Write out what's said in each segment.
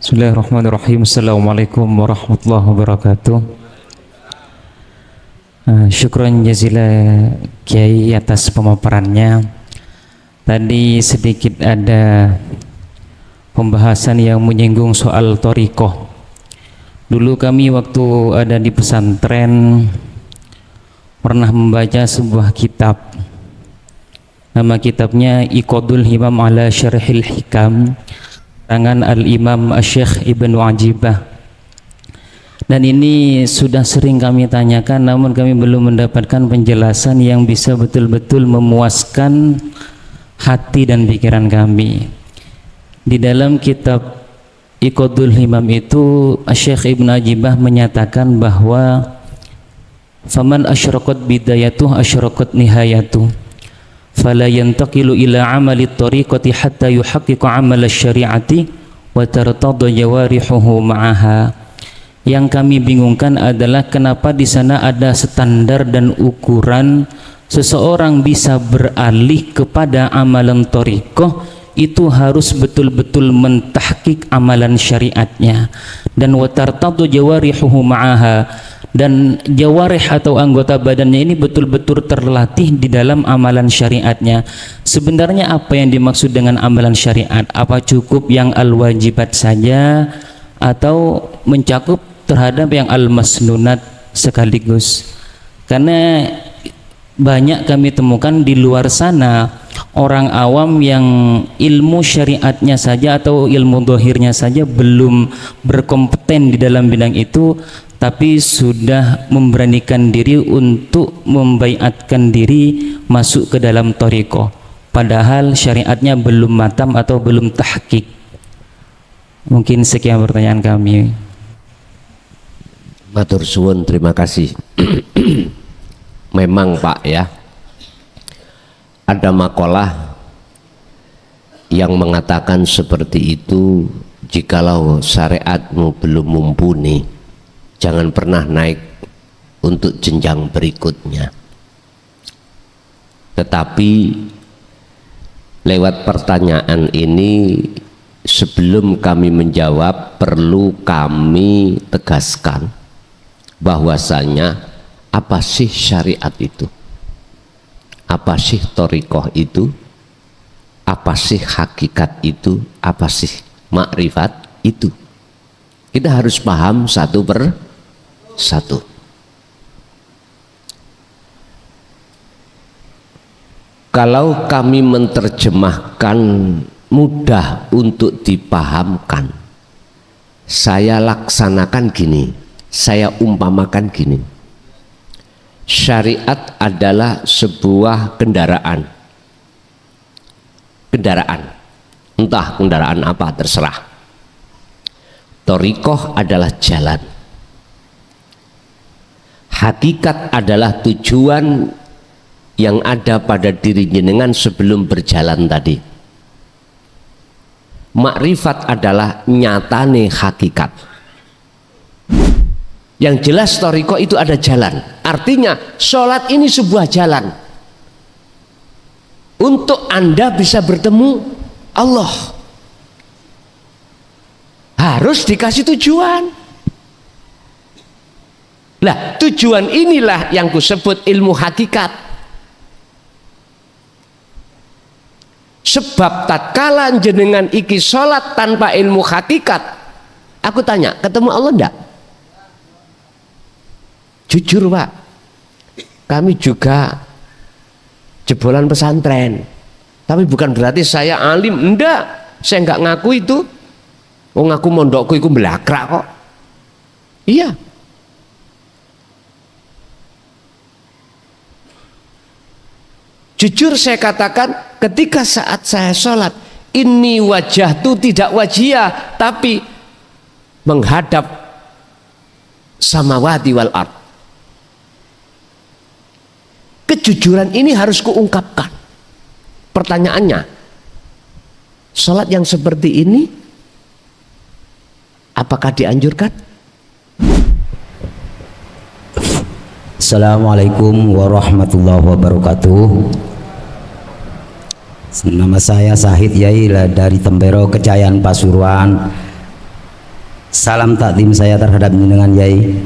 Bismillahirrahmanirrahim. Assalamualaikum warahmatullahi wabarakatuh. Syukran jazila Kiai atas pemaparannya. Tadi sedikit ada pembahasan yang menyinggung soal thariqah. Dulu kami waktu ada di pesantren pernah membaca sebuah kitab. Nama kitabnya Iqadul Himam ala Syarhil Hikam, tangan Al-Imam Asy-Syaikh Ibnu Ajibah. Dan ini sudah sering kami tanyakan, namun kami belum mendapatkan penjelasan yang bisa betul-betul memuaskan hati dan pikiran kami. Di dalam kitab Iqadul Himam itu Asy-Syaikh Ibnu Ajibah menyatakan bahwa faman asyraqat bidayatuh asyraqat nihayatuh fala yantaqilu ila amali tariqati hatta yuhaqqiqa amal syari'ati wa tartadha jawarihuhu ma'aha. Yang kami bingungkan adalah kenapa di sana ada standar dan ukuran seseorang bisa beralih kepada amalan thariqah itu harus betul-betul mentahqiq amalan syariatnya, dan wa tartadha jawarihuhu ma'aha, dan jawarih atau anggota badannya ini betul-betul terlatih di dalam amalan syariatnya. Sebenarnya apa yang dimaksud dengan amalan syariat? Apa cukup yang al-wajibat saja atau mencakup terhadap yang al-masnunat sekaligus? Karena banyak kami temukan di luar sana orang awam yang ilmu syariatnya saja atau ilmu dohirnya saja belum berkompeten di dalam bidang itu, tapi sudah memberanikan diri untuk membaiatkan diri masuk ke dalam thariqah, padahal syariatnya belum matam atau belum tahqiq. Mungkin sekian pertanyaan kami. Matur suwun, terima kasih. Memang Pak ya, ada makalah yang mengatakan seperti itu, jikalau syariatmu belum mumpuni, jangan pernah naik untuk jenjang berikutnya. Tetapi lewat pertanyaan ini, sebelum kami menjawab, perlu kami tegaskan bahwasanya apa sih syariat itu, apa sih thariqah itu, apa sih hakikat itu, apa sih makrifat itu. Kita harus paham satu per satu. Kalau kami menerjemahkan mudah untuk dipahamkan, saya laksanakan gini, saya umpamakan gini. Syariat adalah sebuah kendaraan, entah kendaraan apa terserah. Thariqah adalah jalan, hakikat adalah tujuan yang ada pada diri jenengan sebelum berjalan tadi. Makrifat adalah nyatane hakikat. Yang jelas thariqah itu ada jalan, artinya sholat ini sebuah jalan untuk Anda bisa bertemu Allah. Harus dikasih tujuan. Nah, tujuan inilah yang kusebut ilmu hakikat. Sebab tatkala jenengan iki sholat tanpa ilmu hakikat, aku tanya, ketemu Allah enggak? Jujur Pak, kami juga jebolan pesantren, tapi bukan berarti saya alim, enggak, saya enggak ngaku itu. Oh, ngaku mondokku itu belakrak kok. Iya. Jujur saya katakan, ketika saat saya sholat, ini wajah itu tidak wajiyah, tapi menghadap samawati wal ard. Kejujuran ini harus kuungkapkan. Pertanyaannya, sholat yang seperti ini apakah dianjurkan? Assalamualaikum warahmatullahi wabarakatuh. Nama saya Sahid Yai dari Tembero, Kejayan, Pasuruan. Salam takdim saya terhadap jenengan Yai.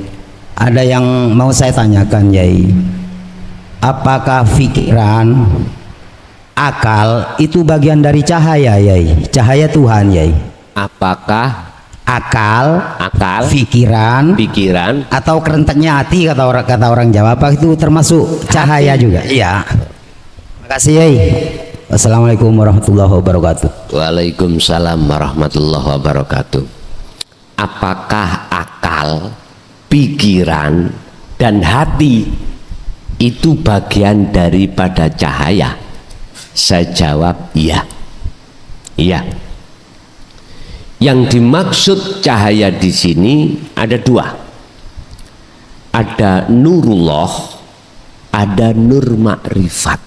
Ada yang mau saya tanyakan Yai. Apakah pikiran, akal itu bagian dari cahaya Yai? Cahaya Tuhan Yai. Apakah Akal, pikiran atau kerentaknya hati kata orang Jawa, apa itu termasuk cahaya juga? Iya. Makasih Yai. Wassalamualaikum warahmatullahi wabarakatuh. Waalaikumsalam warahmatullahi wabarakatuh. Apakah akal, pikiran, dan hati itu bagian daripada cahaya? Saya jawab iya. Iya. Yang dimaksud cahaya di sini ada dua. Ada nurullah, ada nur makrifat.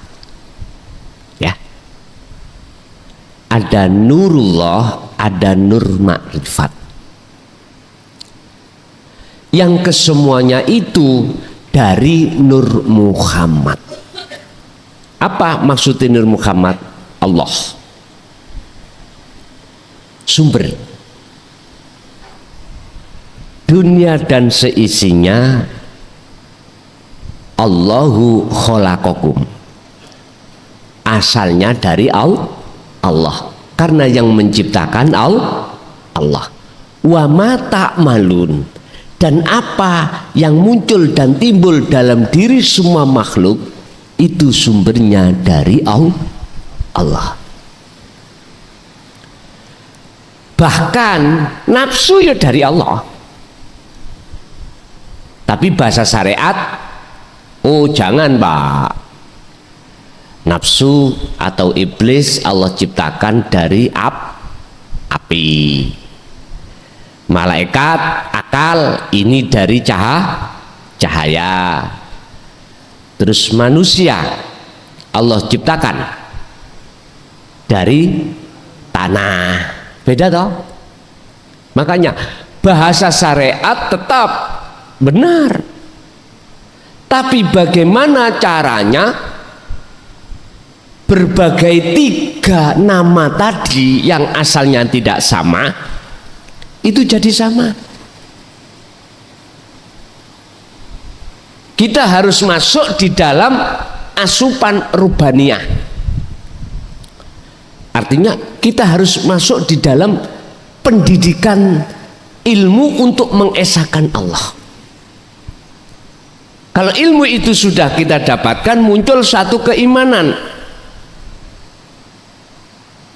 Ya. Ada nurullah, ada nur makrifat. Yang kesemuanya itu dari Nur Muhammad. Apa maksudnya Nur Muhammad? Allah. Sumber dunia dan seisinya Allahu khalaqakum, asalnya dari Allah, karena yang menciptakan Allah. Wa ma ta'malun, dan apa yang muncul dan timbul dalam diri semua makhluk itu sumbernya dari Allah. Bahkan nafsu ya dari Allah. Tapi bahasa syariat, oh jangan Pak, nafsu atau iblis Allah ciptakan dari api. Malaikat, akal ini dari cahaya. Terus manusia Allah ciptakan dari tanah. Beda toh? Makanya bahasa syariat tetap benar. Tapi bagaimana caranya berbagai tiga nama tadi yang asalnya tidak sama itu jadi sama. Kita harus masuk di dalam asupan rubaniyah. Artinya kita harus masuk di dalam pendidikan ilmu untuk mengesahkan Allah. Kalau ilmu itu sudah kita dapatkan, muncul satu keimanan.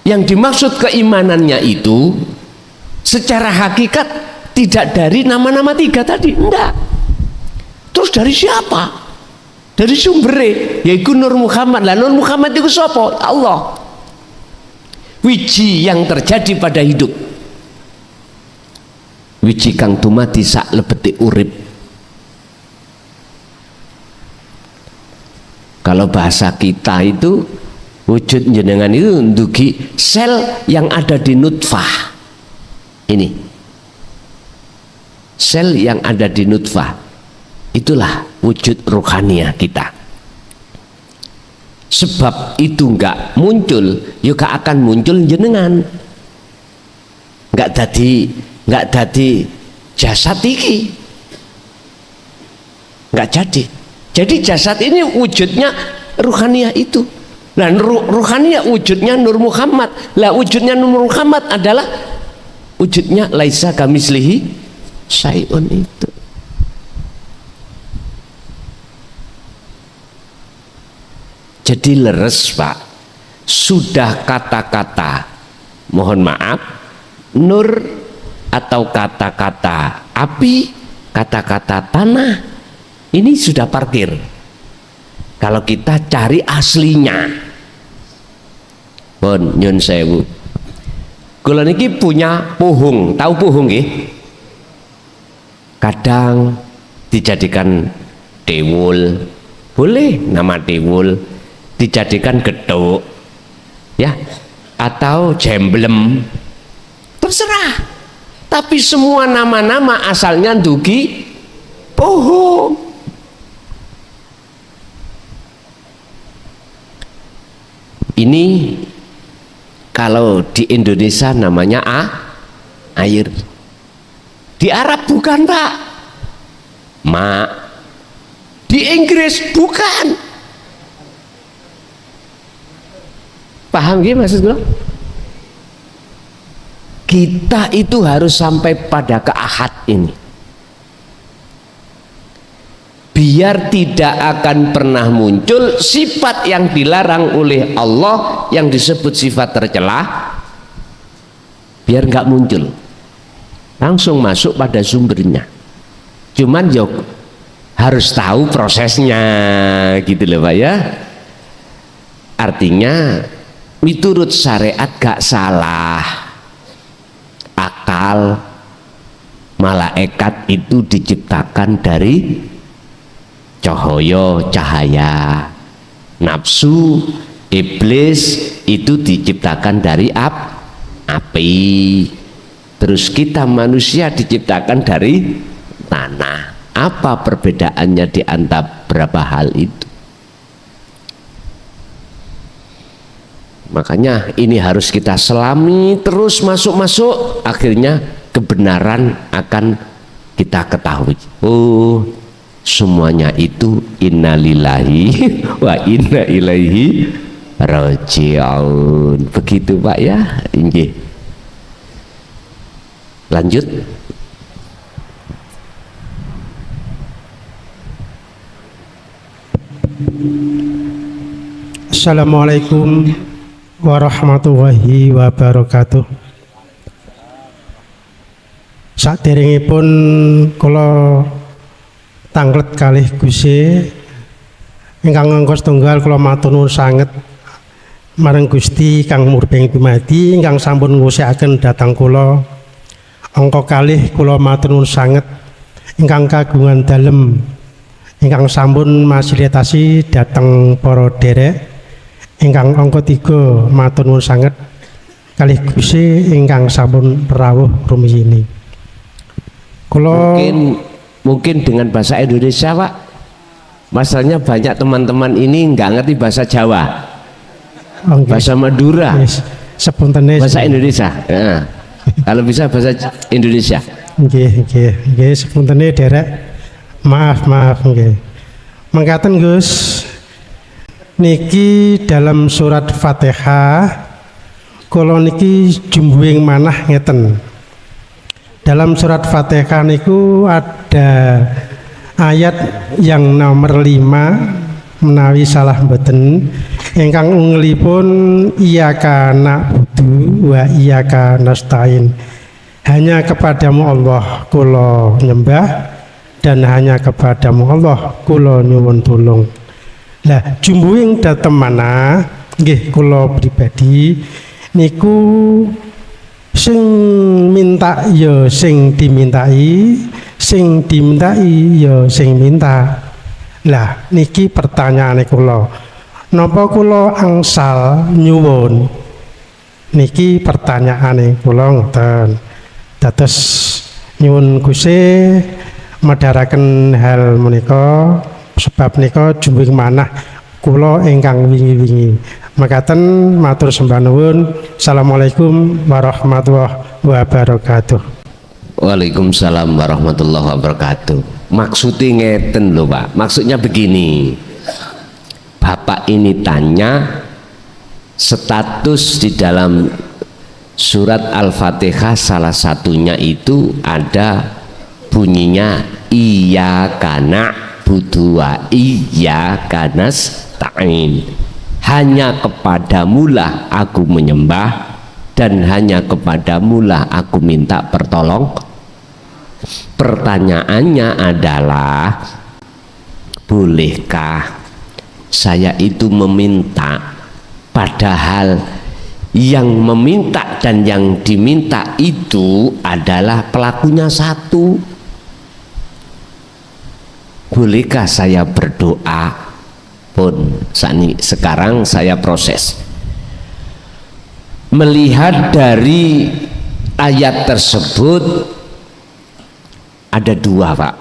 Yang dimaksud keimanannya itu secara hakikat tidak dari nama-nama tiga tadi, enggak. Terus dari siapa? Dari sumbernya, yaitu Nur Muhammad. Lah Nur Muhammad itu siapa? Allah. Wiji yang terjadi pada hidup, wiji kang tumati sak lebeti urip. Kalau bahasa kita itu wujud jenengan itu ndugi sel yang ada di nutfah. Ini sel yang ada di nutfah, itulah wujud rohania kita. Sebab itu enggak muncul, juga akan muncul jenengan. Enggak tadi jasad iki. Enggak jadi. Jadi jasad ini wujudnya ruhaniah itu. Nah, ruhaniah wujudnya Nur Muhammad. Lah wujudnya Nur Muhammad adalah wujudnya laisa kamislihi syai'un itu. Jadi leres Pak, sudah kata-kata mohon maaf nur atau kata-kata api, kata-kata tanah, ini sudah parkir. Kalau kita cari aslinya, pun nyun sewu, kula niki punya puhung, tahu puhung nggih? Kadang dijadikan dewul, boleh nama dewul, dijadikan geduk ya, atau jemblem, terserah. Tapi semua nama-nama asalnya dugi pohon. Ini kalau di Indonesia namanya air. Di Arab bukan Pak, mak. Di Inggris bukan. Paham gak maksud gue? Kita itu harus sampai pada keahad ini, biar tidak akan pernah muncul sifat yang dilarang oleh Allah yang disebut sifat tercelah, biar nggak muncul, langsung masuk pada sumbernya. Cuman yuk harus tahu prosesnya gitu loh Pak ya. Artinya miturut syariat gak salah, akal malaikat itu diciptakan dari cahaya, nafsu iblis itu diciptakan dari api, terus kita manusia diciptakan dari tanah. Apa perbedaannya di antara berapa hal itu? Makanya ini harus kita selami terus, masuk, akhirnya kebenaran akan kita ketahui. Oh, semuanya itu innalillahi wa inna ilaihi raji'un. Begitu Pak ya. Inggih. Lanjut. Assalamualaikum warahmatullahi wabarakatuh. Saderengipun kula tanglet kalih Gusti ingkang ngangka setunggal, kula matur nuwun sanget marang Gusti kang murbeng dumadi ingkang sampun ngusikaken dhateng kula. Angka kalih kula matur nuwun sanget ingkang kagungan dalem ingkang sampun masilitasi dhateng para derek. Ingkang angka 3 matur nuwun sanget kalih Gusti ingkang sampun rawuh rumiyini. Kula mungkin dengan bahasa Indonesia Pak. Masalahnya banyak teman-teman ini nggak ngerti bahasa Jawa, bahasa Madura, sepuntene bahasa Indonesia. Nah, kalau bisa bahasa Indonesia. Nggih, sepuntene derek. Maaf nggih. Mangkaten Gus. Niki dalam surat Fatihah kula niki jumbuhing manah ngeten. Dalam surat Fatihah niku ada ayat yang nomor 5 menawi salah mboten ingkang ungelipun iyyaka na'budu wa iyyaka nasta'in. Hanya kepadamu Allah kula nyembah dan hanya kepadamu Allah kula nyuwun tulung. Lah jumbuhing dhateng mana nggih kula pribadi niku sing minta ya sing dimintai, sing dimintai ya sing minta. Lah niki pertanyaane kula, napa kula angsal nyuwun? Niki pertanyaane kula ngoten. Dados nyuwun Gusti madharaken hal menika, sebab nika jumbuhing manah kula ingkang wingi-wingi. Makaten matur sembah nuwun. Assalamualaikum warahmatullahi wabarakatuh. Waalaikumsalam warahmatullahi wabarakatuh. Maksudnya ngeten loh Pak. Maksudnya begini. Bapak ini tanya status di dalam surat Al-Fatihah, salah satunya itu ada bunyinya iyyaka na'budu wa iyyaka nasta'in. Hanya kepadamulah aku menyembah dan hanya kepadamulah aku minta pertolong. Pertanyaannya adalah, bolehkah saya itu meminta padahal yang meminta dan yang diminta itu adalah pelakunya satu? Bolehkah saya berdoa? Pun sekarang saya proses melihat dari ayat tersebut ada dua Pak.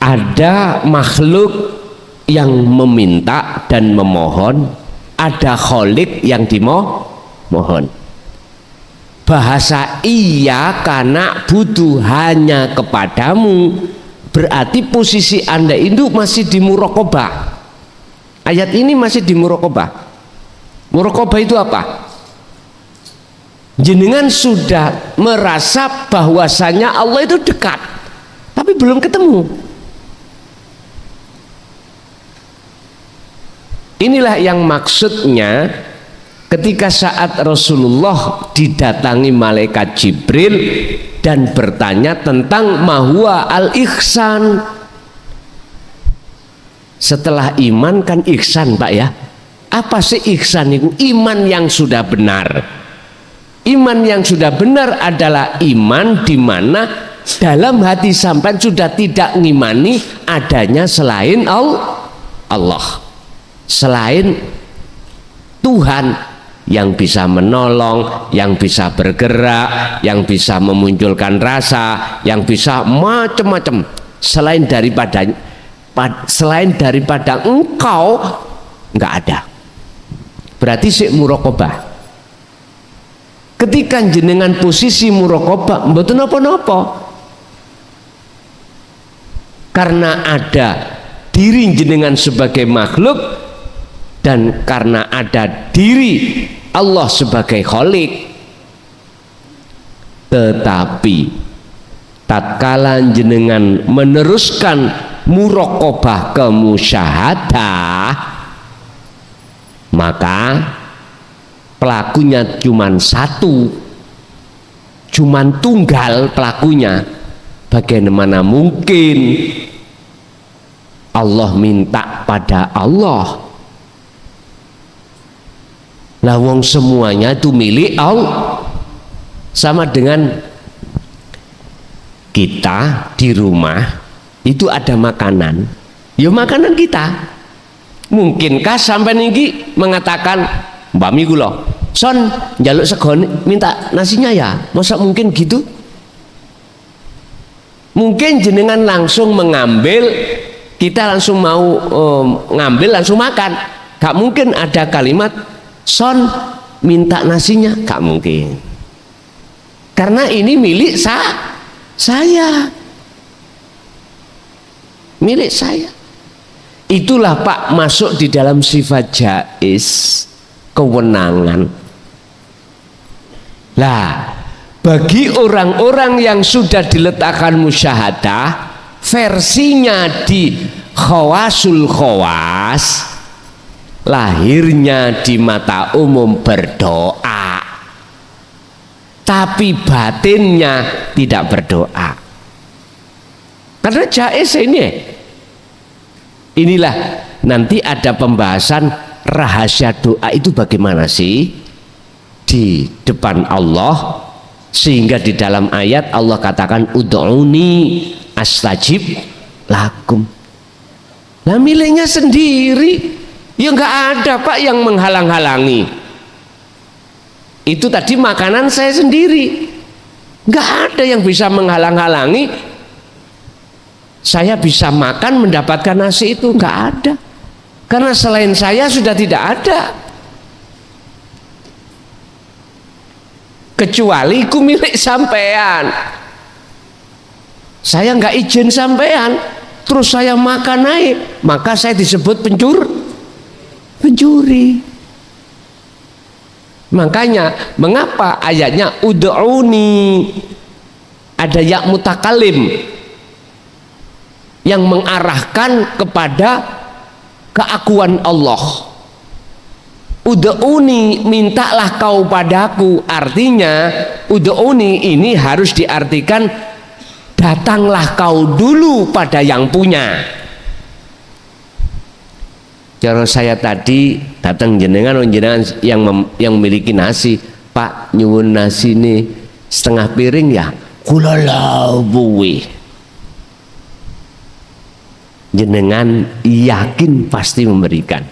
Ada makhluk yang meminta dan memohon, ada kholik yang dimohon. bahasa iya karena butuh hanya kepadamu, berarti posisi Anda itu masih di muraqabah. Ayat ini masih di muraqabah. Muraqabah itu apa? Jenengan sudah merasa bahwasanya Allah itu dekat, tapi belum ketemu. Inilah yang maksudnya ketika saat Rasulullah didatangi malaikat Jibril dan bertanya tentang mahwa al-ihsan. Setelah iman kan ihsan, Pak ya. Apa sih ihsan itu? Iman yang sudah benar. Iman yang sudah benar adalah iman di mana dalam hati sampai sudah tidak ngimani adanya selain Allah, selain Tuhan yang bisa menolong, yang bisa bergerak, yang bisa memunculkan rasa, yang bisa macam-macam selain daripada engkau nggak ada. Berarti sik muraqabah. Ketika jenengan posisi muraqabah mboten napa-napa, karena ada diri jenengan sebagai makhluk dan karena ada diri Allah sebagai khalik. Tetapi tatkala jenengan meneruskan muraqabah ke musyahadah, maka pelakunya cuman satu, cuman tunggal pelakunya. Bagaimana mungkin Allah minta pada Allah? Lah wong semuanya itu milik Allah. Sama dengan kita di rumah itu ada makanan, ya makanan kita. Mungkinkah sampai niki mengatakan Mbak Mi kula, son njaluk sego minta nasinya ya? Masa mungkin gitu? Mungkin jenengan langsung mengambil, kita langsung mau ngambil langsung makan. Gak mungkin ada kalimat son minta nasinya, gak mungkin. Karena ini milik saya. Milik saya. Itulah Pak masuk di dalam sifat jaiz, kewenangan. Lah, bagi orang-orang yang sudah diletakkan musyahadah, versinya di khawasul khawas, lahirnya di mata umum berdoa, tapi batinnya tidak berdoa. Karena jaiz ini. Inilah nanti ada pembahasan rahasia doa itu bagaimana sih di depan Allah, sehingga di dalam ayat Allah katakan ud'uni astajib lakum. Nah miliknya sendiri, ya nggak ada Pak yang menghalang-halangi. Itu tadi makanan saya sendiri, nggak ada yang bisa menghalang-halangi. Saya bisa makan mendapatkan nasi itu, nggak ada. Karena selain saya sudah tidak ada. Kecuali ku milik sampean. Saya nggak izin sampean, terus saya makan naik, maka saya disebut pencuri. Makanya mengapa ayatnya ud'uni ada ya mutakalim yang mengarahkan kepada keakuan Allah. Ud'uni, mintalah kau padaku. Artinya ud'uni ini harus diartikan datanglah kau dulu pada yang punya. Cara saya tadi datang jenengan yang memiliki nasi, Pak nyuwun nasi ini setengah piring ya, kula lawuh. Jenengan yakin pasti memberikan,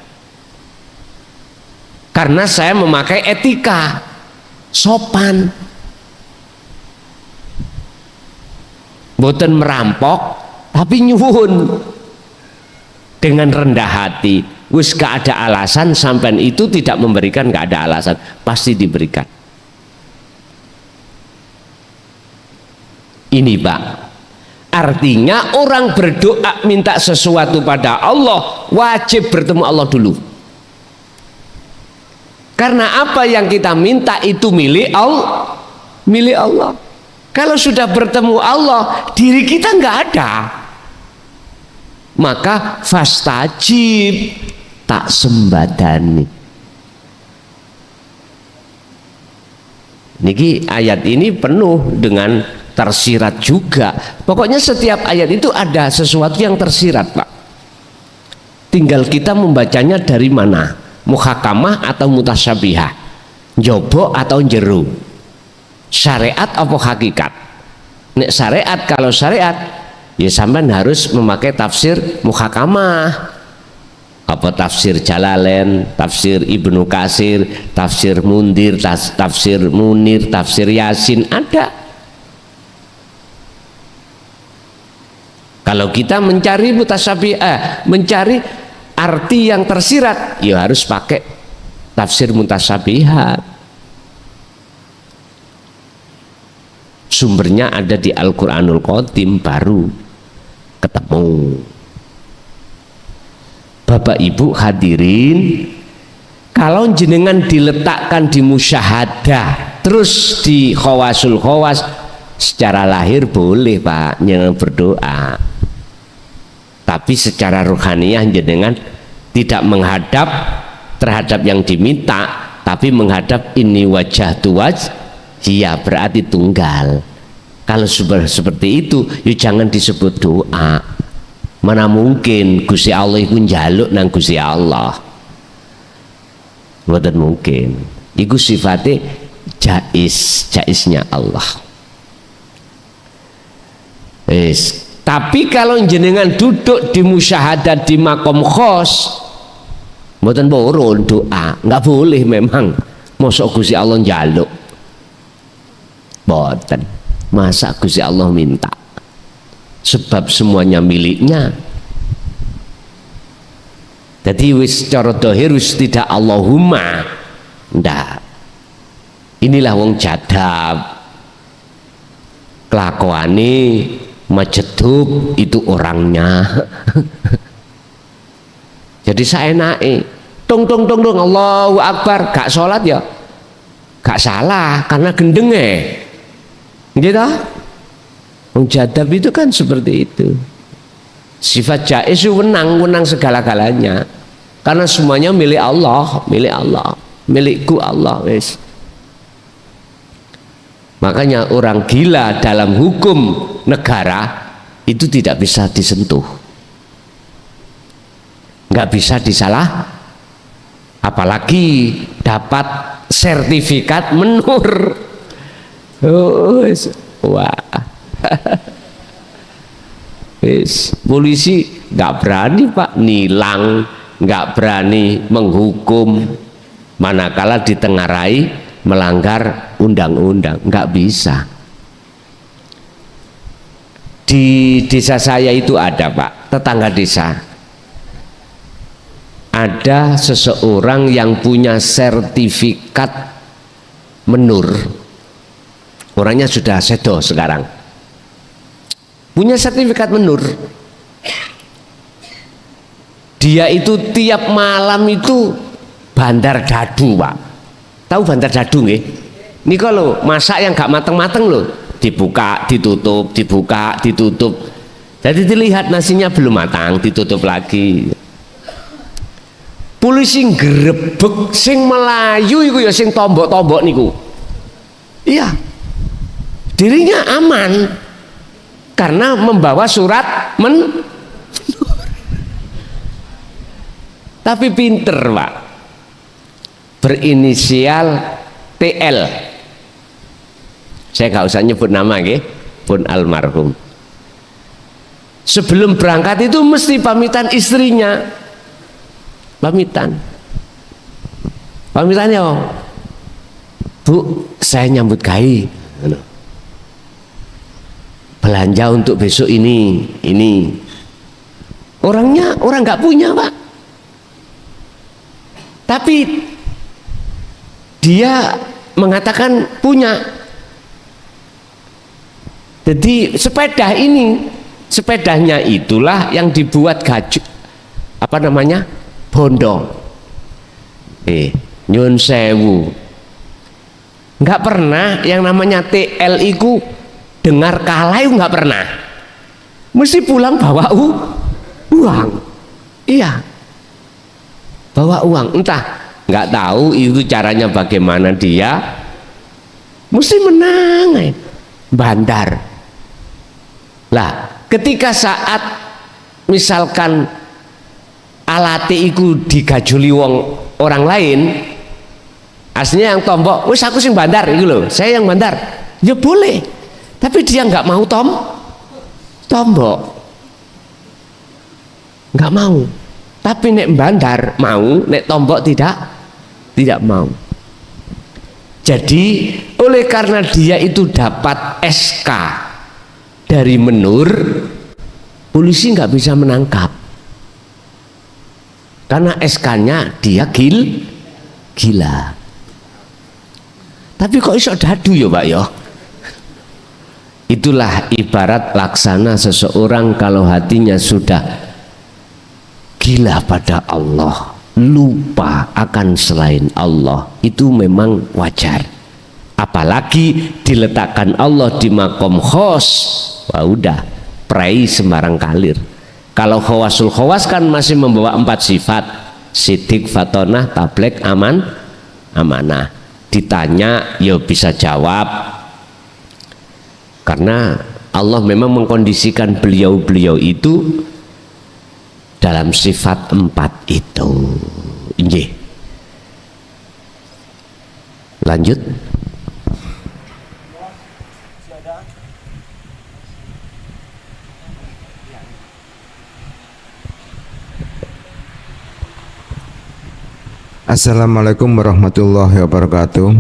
karena saya memakai etika sopan, boten merampok tapi nyuwun dengan rendah hati. Wis gak ada alasan sampean itu tidak memberikan, gak ada alasan, pasti diberikan. Ini Pak, artinya orang berdoa minta sesuatu pada Allah wajib bertemu Allah dulu. Karena apa yang kita minta itu milik Allah, milik Allah. Kalau sudah bertemu Allah, diri kita nggak ada. Maka fastajib, tak sembadani. Niki ayat ini penuh dengan tersirat juga. Pokoknya setiap ayat itu ada sesuatu yang tersirat, Pak. Tinggal kita membacanya dari mana, muhakamah atau mutasyabihah, jobo atau jeru, syariat apa hakikat. Nek syariat, kalau syariat ya sampean harus memakai tafsir muhakamah, apa tafsir Jalalain, tafsir Ibnu Katsir, tafsir Mundir, tafsir Munir, tafsir Yasin, ada. Kalau kita mencari mutasyabihat, mencari arti yang tersirat, ya harus pakai tafsir mutasyabihat. Sumbernya ada di Al-Qur'anul Qadim, baru ketemu. Bapak Ibu hadirin, kalau jenengan diletakkan di musyahadah terus di khawasul khawas, secara lahir boleh Pak jenengan berdoa, tapi secara ruhaniyah jenengan tidak menghadap terhadap yang diminta, tapi menghadap ini wajah tuwaj, iya berarti tunggal. Kalau seperti itu ya jangan disebut doa. Mana mungkin Gusti Allah itu njaluk nang Gusti Allah, mboten mungkin. Iku sifatnya jaiznya Allah. Tapi kalau jenengan duduk di musyahadat di makom khos, mboten borong doa, nggak boleh memang. Mosok Gusti Allah njaluk, mboten. Masa Gusti Allah minta? Sebab semuanya miliknya. Jadi wis cara dohir wis tidak Allahumma, ndak. Inilah wong jadab, kelakuane majedub itu orangnya. Jadi saya naik tung Allahu Akbar, gak sholat ya gak salah karena gendenge gitu. Wong jadab itu kan seperti itu. Sifat jaiz itu wenang segala-galanya. Karena semuanya milik Allah, milikku Allah, wis. Makanya orang gila dalam hukum negara itu tidak bisa disentuh. Nggak bisa disalah, apalagi dapat sertifikat menur. Wah. Polisi nggak berani Pak nilang, nggak berani menghukum, manakala ditengarai melanggar undang-undang, nggak bisa. Di desa saya itu ada Pak, tetangga desa, ada seseorang yang punya sertifikat menur. Orangnya sudah sedo sekarang, punya sertifikat menur. Dia itu tiap malam itu bandar dadu Pak. Tahu bandar dadu nggih? Ini kalau masak yang gak mateng-mateng loh, dibuka ditutup, dibuka ditutup, jadi dilihat nasinya belum matang, ditutup lagi. Polisi ngrebek sing Melayu iku ya sing tombok-tombok niku. Iya, dirinya aman karena membawa surat tapi pinter Pak, berinisial TL. Saya nggak usah nyebut nama nggih, pun almarhum. Sebelum berangkat itu mesti pamitan istrinya, pamitan ya, Bu, saya nyambut gai, belanja untuk besok ini. Orangnya orang nggak punya Pak, tapi dia mengatakan punya. Jadi sepedanya itulah yang dibuat bondo. Nyun sewu, nggak pernah yang namanya TL itu dengar kalah, itu nggak pernah, mesti pulang bawa uang. Iya, bawa uang, entah nggak tahu itu caranya bagaimana, dia mesti menang bandar lah. Ketika saat misalkan alate iku digajuli orang lain, aslinya yang tombok, wis aku sing bandar itu loh, saya yang bandar, ya boleh, tapi dia nggak mau tombok, nggak mau. Tapi nek bandar mau, nek tombok tidak mau. Jadi oleh karena dia itu dapat SK dari menur, polisi nggak bisa menangkap karena SK-nya dia gila. Tapi kok iso dadu ya Pak ya? Itulah ibarat laksana seseorang kalau hatinya sudah gila pada Allah, lupa akan selain Allah, itu memang wajar. Apalagi diletakkan Allah di makom khos, wah udah prai sembarang kalir. Kalau khawasul khawas kan masih membawa 4 sifat: sidik, fatonah, tablek, amanah. Ditanya ya bisa jawab, karena Allah memang mengkondisikan beliau-beliau itu dalam sifat 4 itu. Injih. Lanjut. Assalamualaikum warahmatullahi wabarakatuh.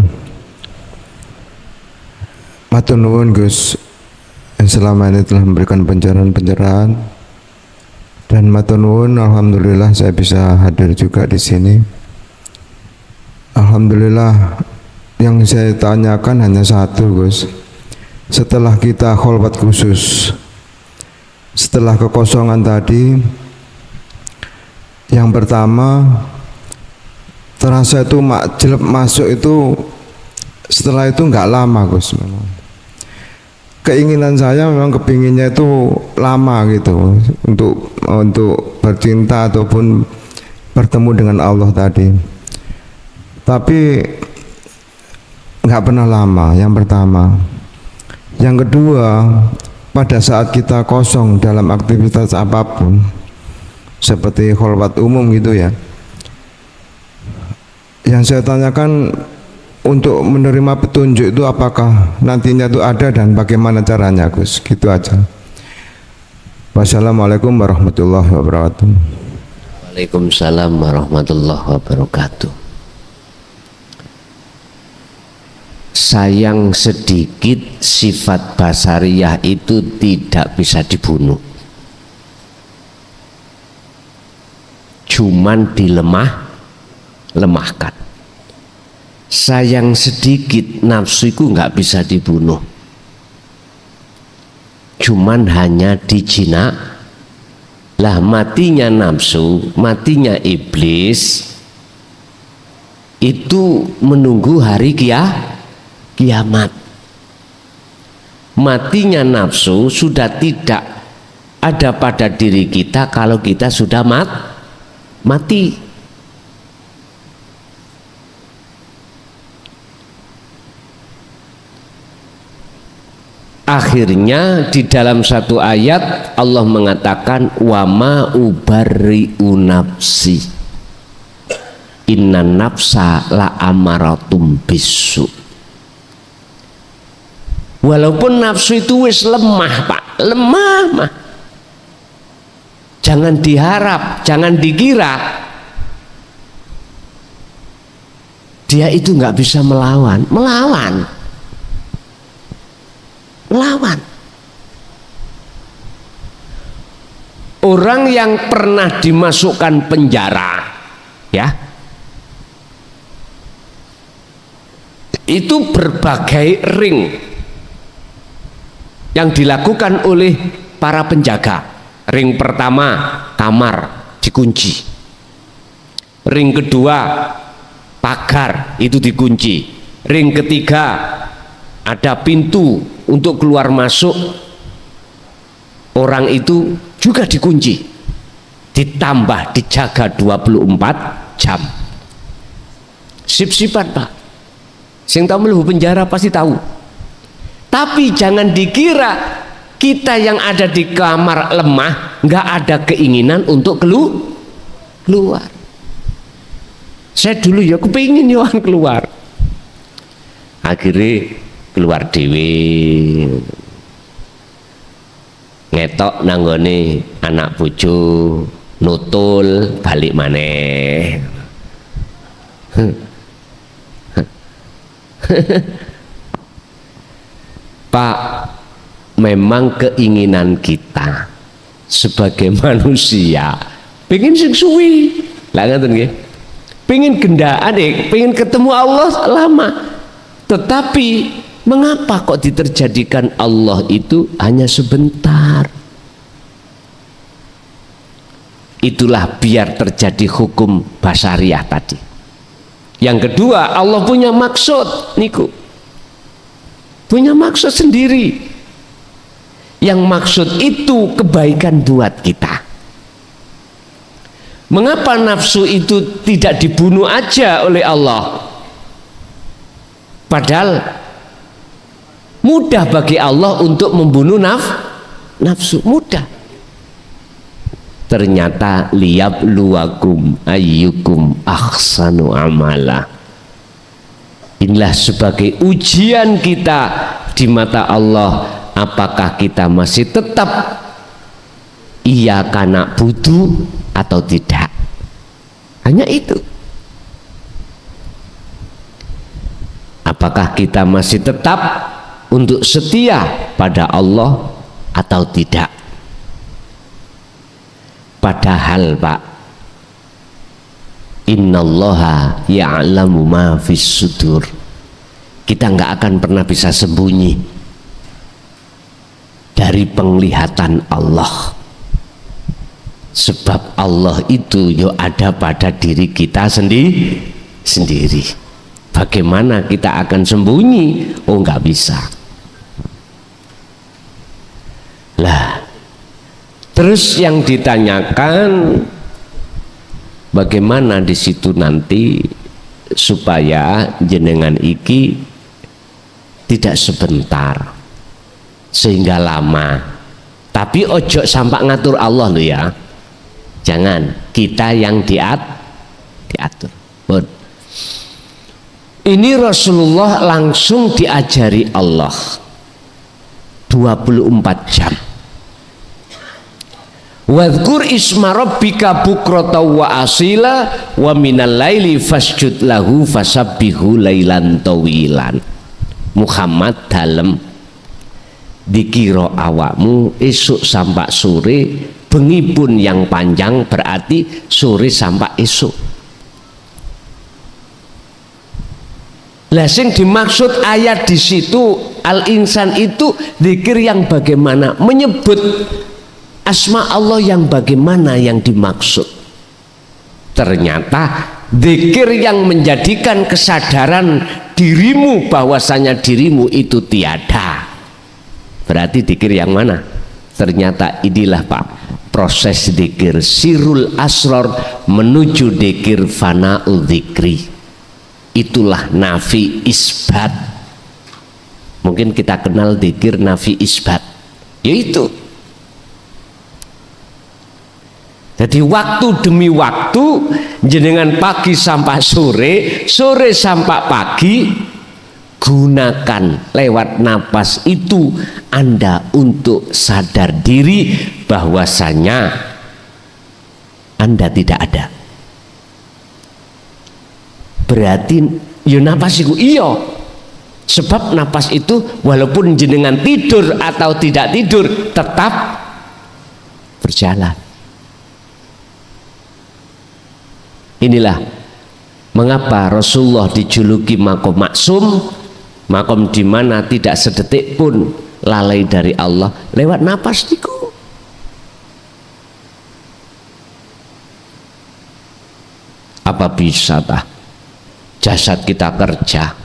Matur nuwun Gus yang selama ini telah memberikan pencerahan-pencerahan, dan matur nuwun, alhamdulillah saya bisa hadir juga di sini. Alhamdulillah, yang saya tanyakan hanya satu Gus. Setelah kita kholwat khusus, setelah kekosongan tadi, yang pertama terasa itu jelek masuk itu, setelah itu nggak lama Gus. Memang keinginan saya memang kepinginnya itu lama gitu, untuk bercinta ataupun bertemu dengan Allah tadi, tapi nggak pernah lama. Yang pertama. Yang kedua, pada saat kita kosong dalam aktivitas apapun seperti kholwat umum gitu ya, yang saya tanyakan, untuk menerima petunjuk itu apakah nantinya itu ada dan bagaimana caranya Gus? Gitu aja. Wassalamualaikum warahmatullahi wabarakatuh. Waalaikumsalam warahmatullahi wabarakatuh. Sayang sedikit, sifat basariyah itu tidak bisa dibunuh, cuman lemahkan. Sayang sedikit, nafsu itu nggak bisa dibunuh, cuman hanya dijinak. Lah matinya nafsu, matinya iblis itu menunggu hari kiamat. Matinya nafsu sudah tidak ada pada diri kita kalau kita sudah mati. Akhirnya di dalam satu ayat Allah mengatakan, wa ma ubarri'u nafsi innan nafsa la amaratum bisu. Walaupun nafsu itu wis lemah Pak, lemah mah, jangan diharap, jangan dikira dia itu nggak bisa melawan. Orang yang pernah dimasukkan penjara, ya, itu berbagai ring yang dilakukan oleh para penjaga. Ring pertama kamar dikunci, ring kedua pagar itu dikunci, ring ketiga ada pintu untuk keluar masuk orang itu juga dikunci, ditambah dijaga 24 jam. Sip-sipan Pak, sing tahu mlebu penjara pasti tahu. Tapi jangan dikira kita yang ada di kamar lemah nggak ada keinginan untuk keluar. Saya dulu ya kepingin yohan keluar, akhirnya keluar dewe, ngetok nanggone anak bojo, nutul balik maneh. Pak, memang keinginan kita sebagai manusia pengen sing suwi, lah ngoten nggih. Pengen gendaan pengen ketemu Allah lama. Tetapi mengapa kok diterjadikan Allah itu hanya sebentar? Itulah biar terjadi hukum basariah tadi. Yang kedua, Allah punya maksud niku. Punya maksud sendiri. Yang maksud itu kebaikan buat kita. Mengapa nafsu itu tidak dibunuh aja oleh Allah? Padahal mudah bagi Allah untuk membunuh nafsu, mudah. Ternyata liyabluwakum ayyukum ahsanu amala. Inilah sebagai ujian kita di mata Allah, apakah kita masih tetap iyyaka na'budu atau tidak. Hanya itu. Apakah kita masih tetap untuk setia pada Allah atau tidak. Padahal Pak, innallaha ya'lamu ma fis sudur. Kita nggak akan pernah bisa sembunyi dari penglihatan Allah. Sebab Allah itu yo ada pada diri kita sendiri. Bagaimana kita akan sembunyi? Oh, nggak bisa. Lah, terus yang ditanyakan bagaimana di situ nanti supaya jenengan iki tidak sebentar sehingga lama. Tapi ojo sampai ngatur Allah loh ya. Jangan, kita yang diatur. Bon. Ini Rasulullah langsung diajari Allah 24 jam. Wadhkur isma rabbika bukrata wa asila wa minal laili fasjud lahu fasabbihu lailan tawilan. Muhammad dalem dikira awakmu esuk sampai sore, bengi pun yang panjang berarti sore sampai esuk. Lah sing dimaksud ayat di situ al-insan itu zikir yang bagaimana, menyebut asma Allah yang bagaimana yang dimaksud. Ternyata zikir yang menjadikan kesadaran dirimu bahwasanya dirimu itu tiada. Berarti zikir yang mana? Ternyata inilah Pak, proses zikir sirul asror menuju zikir fana'ul zikri. Itulah nafi isbat. Mungkin kita kenal zikir nafi isbat, yaitu jadi waktu demi waktu, jenengan pagi sampai sore, sore sampai pagi, gunakan lewat napas itu Anda untuk sadar diri bahwasanya Anda tidak ada. Berarti ya napas itu iya, sebab napas itu walaupun jenengan tidur atau tidak tidur tetap berjalan. Inilah mengapa Rasulullah dijuluki makom maksum, makom di mana tidak sedetik pun lalai dari Allah lewat napas niku. Apa bisa tah jasad kita kerja,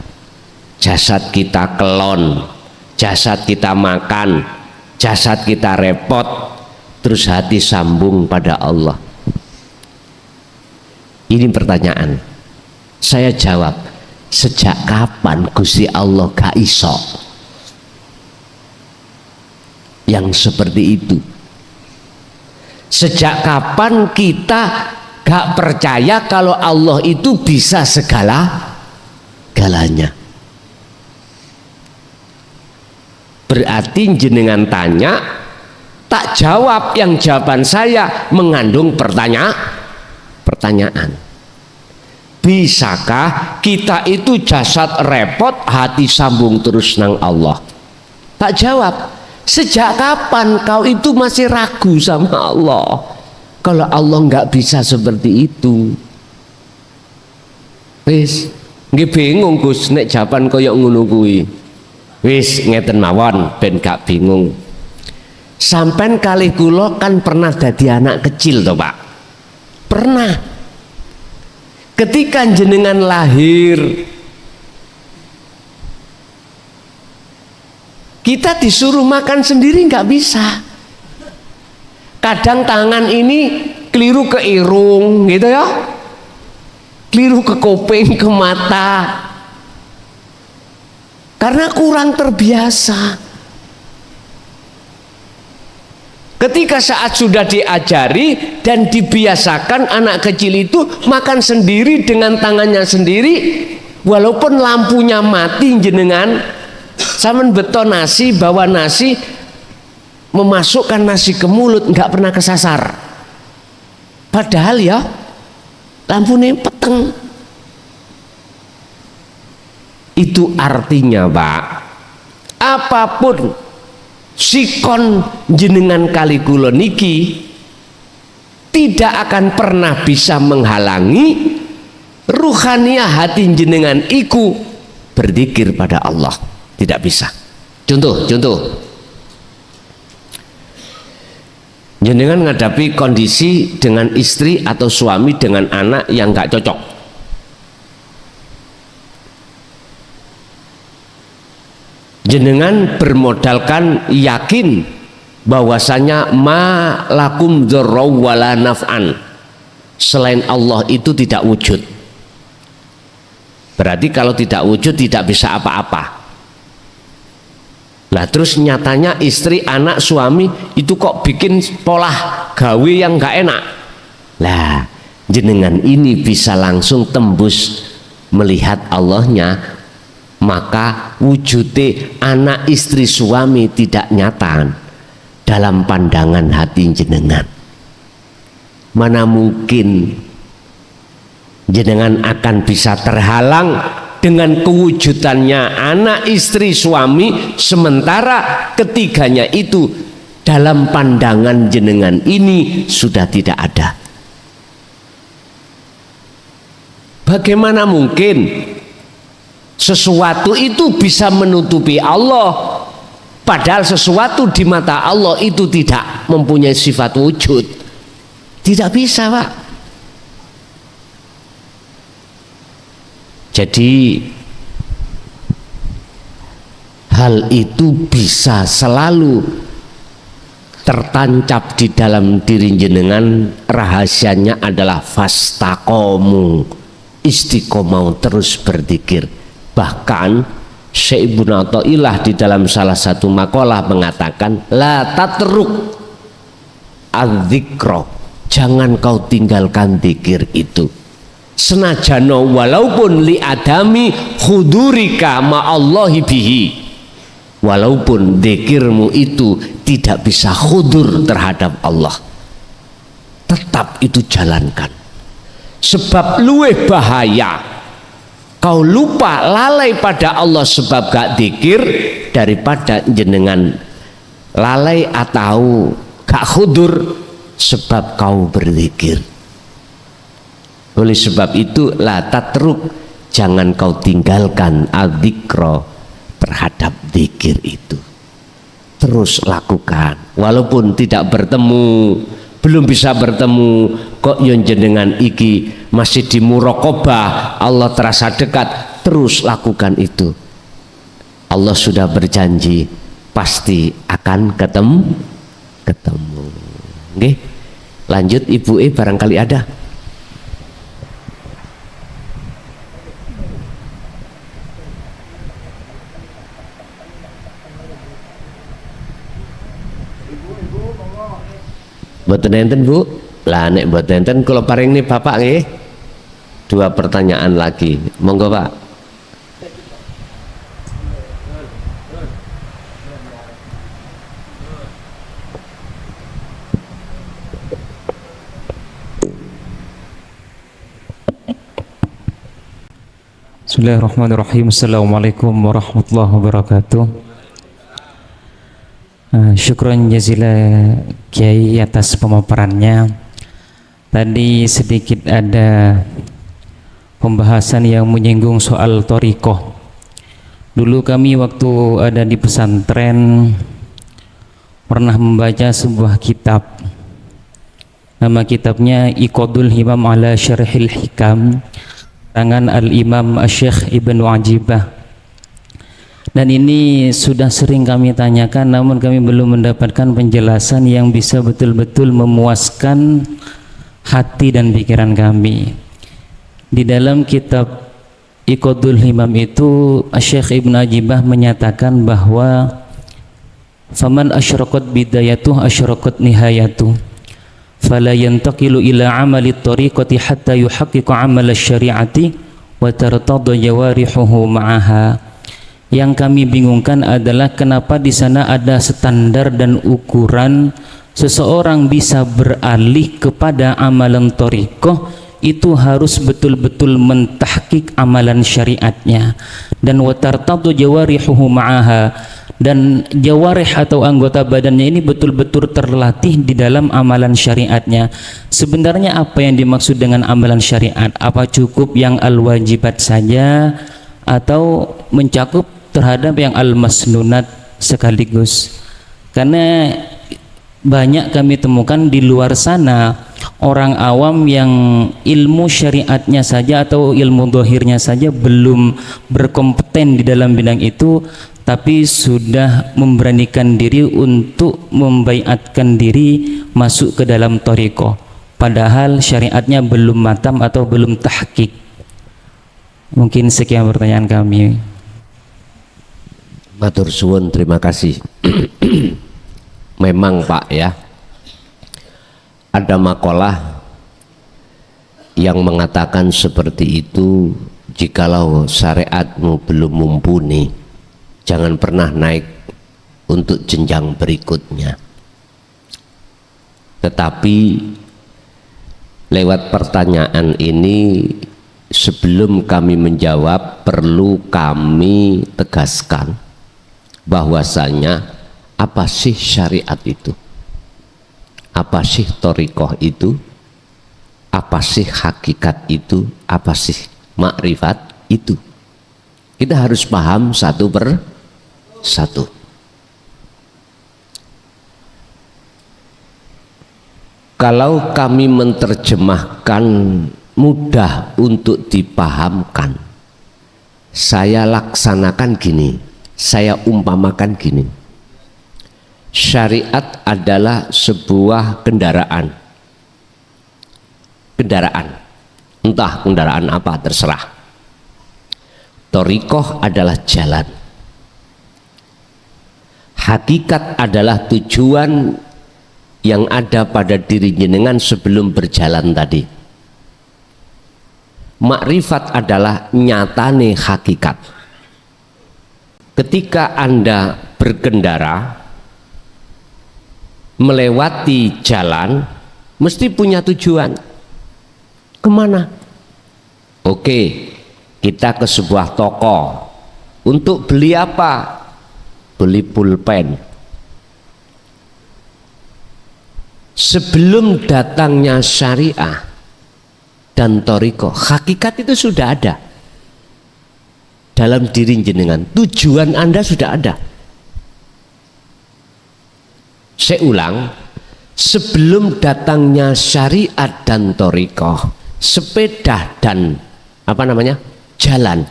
jasad kita kelon, jasad kita makan, jasad kita repot, terus hati sambung pada Allah? Ini pertanyaan. Saya jawab, sejak kapan Gusti Allah gak iso yang seperti itu? Sejak kapan kita gak percaya kalau Allah itu bisa segala-galanya? Berarti jenengan tanya, tak jawab, yang jawaban saya mengandung pertanyaan. Bisakah kita itu jasad repot, hati sambung terus nang Allah? Tak jawab. Sejak kapan kau itu masih ragu sama Allah? Kalau Allah nggak bisa seperti itu, wis nggih bingung Gus nek jawaban koyo ngono kuwi. Wis ngeten mawon ben gak bingung. Sampean kalih kula kan pernah dadi anak kecil toh Pak? Pernah. Ketika jenengan lahir, kita disuruh makan sendiri nggak bisa. Kadang tangan ini keliru ke irung gitu ya, keliru ke kuping, ke mata, karena kurang terbiasa. Ketika saat sudah diajari dan dibiasakan anak kecil itu makan sendiri dengan tangannya sendiri, walaupun lampunya mati jenengan sampean beto nasi, bawa nasi, memasukkan nasi ke mulut nggak pernah kesasar, padahal ya lampunya peteng. Itu artinya Pak, apapun sikon jenengan kali kula niki tidak akan pernah bisa menghalangi ruhaniah hati jenengan iku berzikir pada Allah. Tidak bisa. Contoh jenengan menghadapi kondisi dengan istri atau suami dengan anak yang nggak cocok. Jenengan bermodalkan yakin bahwasanya ma lakum dzarraw wala naf'an, selain Allah itu tidak wujud. Berarti kalau tidak wujud tidak bisa apa-apa. Lah terus nyatanya istri, anak, suami itu kok bikin pola gawe yang nggak enak. Lah jenengan ini bisa langsung tembus melihat Allahnya, maka wujudnya anak, istri, suami tidak nyata dalam pandangan hati jenengan. Mana mungkin jenengan akan bisa terhalang dengan kewujudannya anak, istri, suami, sementara ketiganya itu dalam pandangan jenengan ini sudah tidak ada. Bagaimana mungkin sesuatu itu bisa menutupi Allah, padahal sesuatu di mata Allah itu tidak mempunyai sifat wujud? Tidak bisa Pak. Jadi hal itu bisa selalu tertancap di dalam diri jenengan. Rahasianya adalah fastaqomu, istiqomah, terus berzikir. Bahkan Syekh Ibnu Athaillah di dalam salah satu makalah mengatakan, la tatruk adzikra, jangan kau tinggalkan zikir itu. Senajano walaupun li adami hudurika ma'allahi bihi, walaupun zikirmu itu tidak bisa hudur terhadap Allah, tetap itu jalankan. Sebab luweh bahaya kau lupa lalai pada Allah sebab gak zikir, daripada jenengan lalai atau gak hudur sebab kau berzikir. Oleh sebab itu la tatruk, jangan kau tinggalkan adzikra terhadap zikir itu. terus lakukan. Walaupun tidak bertemu, belum bisa bertemu, kok yon jenengan iki masih di muraqabah, Allah terasa dekat, terus lakukan itu. Allah sudah berjanji pasti akan ketemu. Oke, lanjut Ibu barangkali ada. Mboten enten Bu. Lah nek mboten enten kula paring nih Bapak nggih. 2 pertanyaan lagi. Monggo Pak. Bismillahirrahmanirrahim. Assalamualaikum warahmatullahi wabarakatuh. Syukran jazila Kiai atas pemaparannya. Tadi sedikit ada pembahasan yang menyinggung soal thariqah. Dulu kami waktu ada di pesantren pernah membaca sebuah kitab. Nama kitabnya Iqadul Himam ala Syarhil Hikam, tangan Al-Imam Asy-Syaikh Ibnu Ajibah. Dan ini sudah sering kami tanyakan, namun kami belum mendapatkan penjelasan yang bisa betul-betul memuaskan hati dan pikiran kami. Di dalam kitab Iqadul Himam itu Asy-Syaikh Ibnu Ajibah menyatakan bahwa faman asyraqat bidayatuh asyraqat nihayatuh fala yantaqilu ila amali tariqati hatta yuhaqqiqa amal syari'ati wa tartadha jawarihuhu ma'aha. Yang kami bingungkan adalah kenapa di sana ada standar dan ukuran seseorang bisa beralih kepada amalan thariqah itu harus betul-betul mentahqiq amalan syariatnya, dan wa tartadha jawarihuhu ma'aha, dan jawarih atau anggota badannya ini betul-betul terlatih di dalam amalan syariatnya. Sebenarnya apa yang dimaksud dengan amalan syariat? Apa cukup yang al-wajibat saja atau mencakup terhadap yang al-masnunat sekaligus? Karena banyak kami temukan di luar sana orang awam yang ilmu syariatnya saja atau ilmu dohirnya saja belum berkompeten di dalam bidang itu, tapi sudah memberanikan diri untuk membaiatkan diri masuk ke dalam thariqah, padahal syariatnya belum matam atau belum tahqiq. Mungkin sekian pertanyaan kami. Matur suwun, terima kasih. Memang Pak ya, ada makalah yang mengatakan seperti itu, jikalau syariatmu belum mumpuni, jangan pernah naik untuk jenjang berikutnya. Tetapi lewat pertanyaan ini, sebelum kami menjawab, perlu kami tegaskan bahwasanya apa sih syariat itu, apa sih thariqah itu, apa sih hakikat itu, apa sih makrifat itu. Kita harus paham satu per satu. Kalau kami menerjemahkan mudah untuk dipahamkan, saya laksanakan gini, saya umpamakan gini. Syariat adalah sebuah kendaraan, entah kendaraan apa, terserah. Thariqah adalah jalan, hakikat adalah tujuan yang ada pada diri jenengan sebelum berjalan tadi. Makrifat adalah nyatane hakikat. Ketika Anda berkendara melewati jalan, mesti punya tujuan. Kemana? Oke, kita ke sebuah toko. Untuk beli apa? Beli pulpen. Sebelum datangnya syariah dan thariqah, hakikat itu sudah ada dalam diri jenengan. Tujuan Anda sudah ada. Saya ulang, sebelum datangnya syariat dan thariqah, sepeda dan jalan,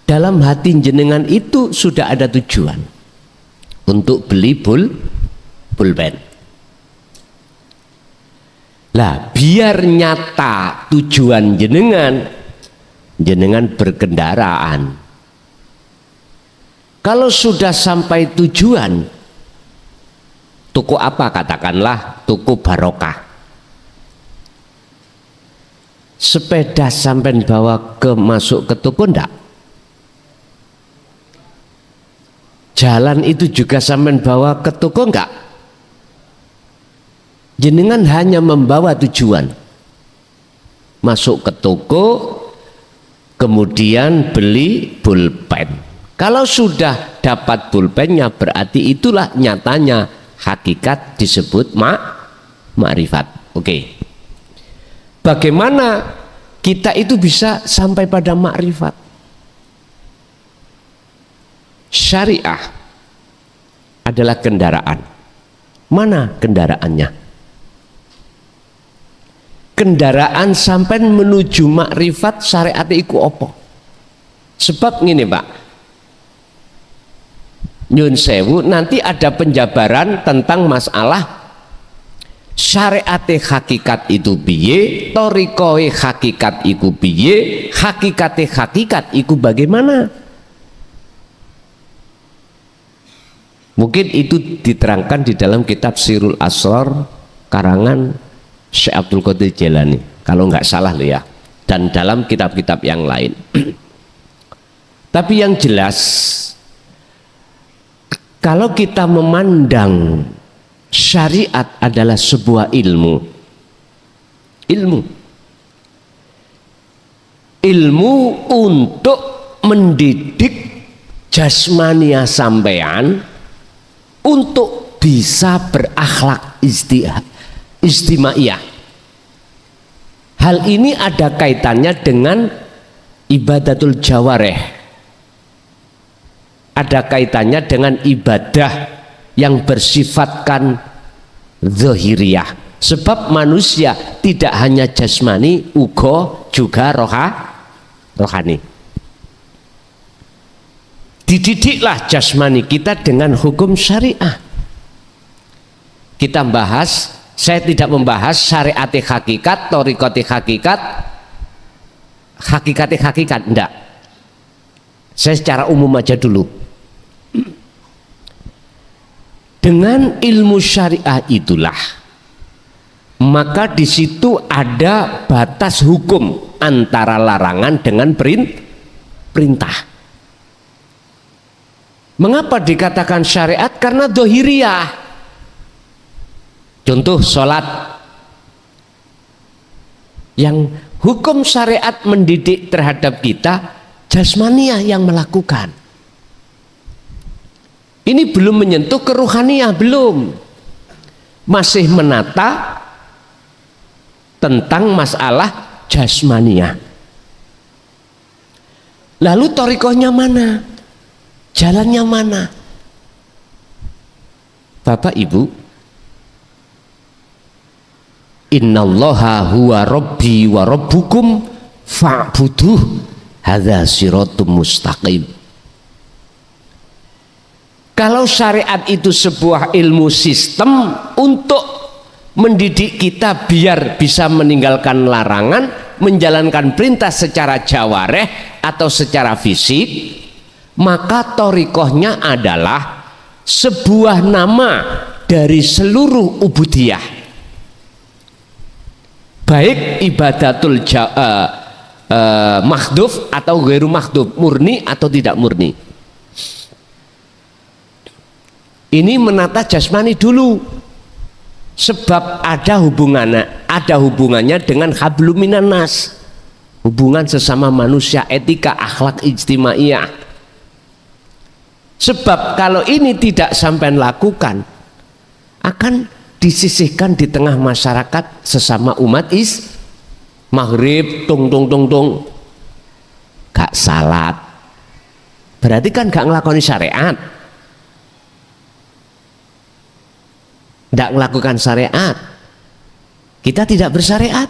dalam hati jenengan itu sudah ada tujuan untuk beli pulpen. Lah biar nyata tujuan jenengan berkendaraan. Kalau sudah sampai tujuan, toko apa, katakanlah toko barokah, sepeda sampai bawa masuk ke toko ndak? Jalan itu juga sampai bawa ke toko enggak? Jenengan hanya membawa tujuan, masuk ke toko, kemudian beli pulpen. Kalau sudah dapat pulpennya, berarti itulah nyatanya hakikat disebut ma'rifat. Oke. Bagaimana kita itu bisa sampai pada ma'rifat? Syariah adalah kendaraan. Mana kendaraannya? Kendaraan sampai menuju makrifat syariat iku apa? Sebab ngene, Pak. Nyun sewu, nanti ada penjabaran tentang masalah syariat hakikat itu piye, thariqah hakikat iku piye, hakikat iku bagaimana? Mungkin itu diterangkan di dalam kitab Sirul Asrar karangan Syekh Abdul Qadir Jailani, kalau nggak salah loh ya, dan dalam kitab-kitab yang lain. Tapi yang jelas, kalau kita memandang syariat adalah sebuah ilmu untuk mendidik jasmania sampean untuk bisa berakhlak istimaiyah. Hal ini ada kaitannya dengan ibadatul jawareh, ada kaitannya dengan ibadah yang bersifatkan zahiriyah. Sebab manusia tidak hanya jasmani, uga juga rohani. Dididiklah jasmani kita dengan hukum syariah. Kita bahas, saya tidak membahas syariat hakikat, thariqah hakikat, hakikat, enggak. Saya secara umum aja dulu. Dengan ilmu syariah itulah, maka di situ ada batas hukum antara larangan dengan perintah. Mengapa dikatakan syariat? Karena dohiriyah. Contoh sholat, yang hukum syariat mendidik terhadap kita, jasmaniah yang melakukan. Ini belum menyentuh keruhaniah, belum. Masih menata tentang masalah jasmaniah. Lalu thariqahnya mana? Jalannya mana? Bapak Ibu, innallaha huwa rabbi wa rabbukum fa'buduh hadza siratum mustaqim. Kalau syariat itu sebuah ilmu sistem untuk mendidik kita biar bisa meninggalkan larangan, menjalankan perintah secara jawareh atau secara fisik, maka thariqahnya adalah sebuah nama dari seluruh ubudiyah, baik ibadatul makhduf atau ghairu makhduf, murni atau tidak murni. Ini menata jasmani dulu, sebab ada hubungannya dengan hablum minan nas, hubungan sesama manusia, etika, akhlak ijtimaiyah. Sebab kalau ini tidak sampai lakukan, akan disisihkan di tengah masyarakat sesama umat maghrib tung gak salat, berarti kan gak ngelakoni syariat. tidak melakukan syariat, kita tidak bersyariat,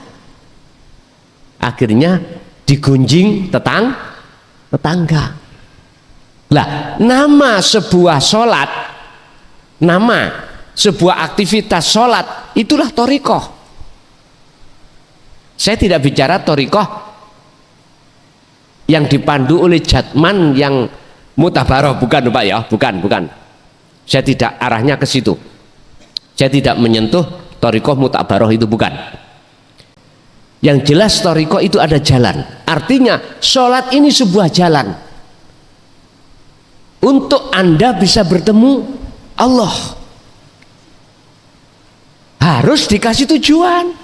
akhirnya digunjing tetangga. Lah, nama sebuah sholat, nama sebuah aktivitas sholat, itulah thariqah. Saya tidak bicara thariqah yang dipandu oleh jatman yang mutabaroh, bukan Pak ya, bukan. Saya tidak arahnya ke situ. Saya tidak menyentuh thariqah mutabaroh, itu bukan. Yang jelas thariqah itu ada jalan. Artinya sholat ini sebuah jalan untuk Anda bisa bertemu Allah. Harus dikasih tujuan.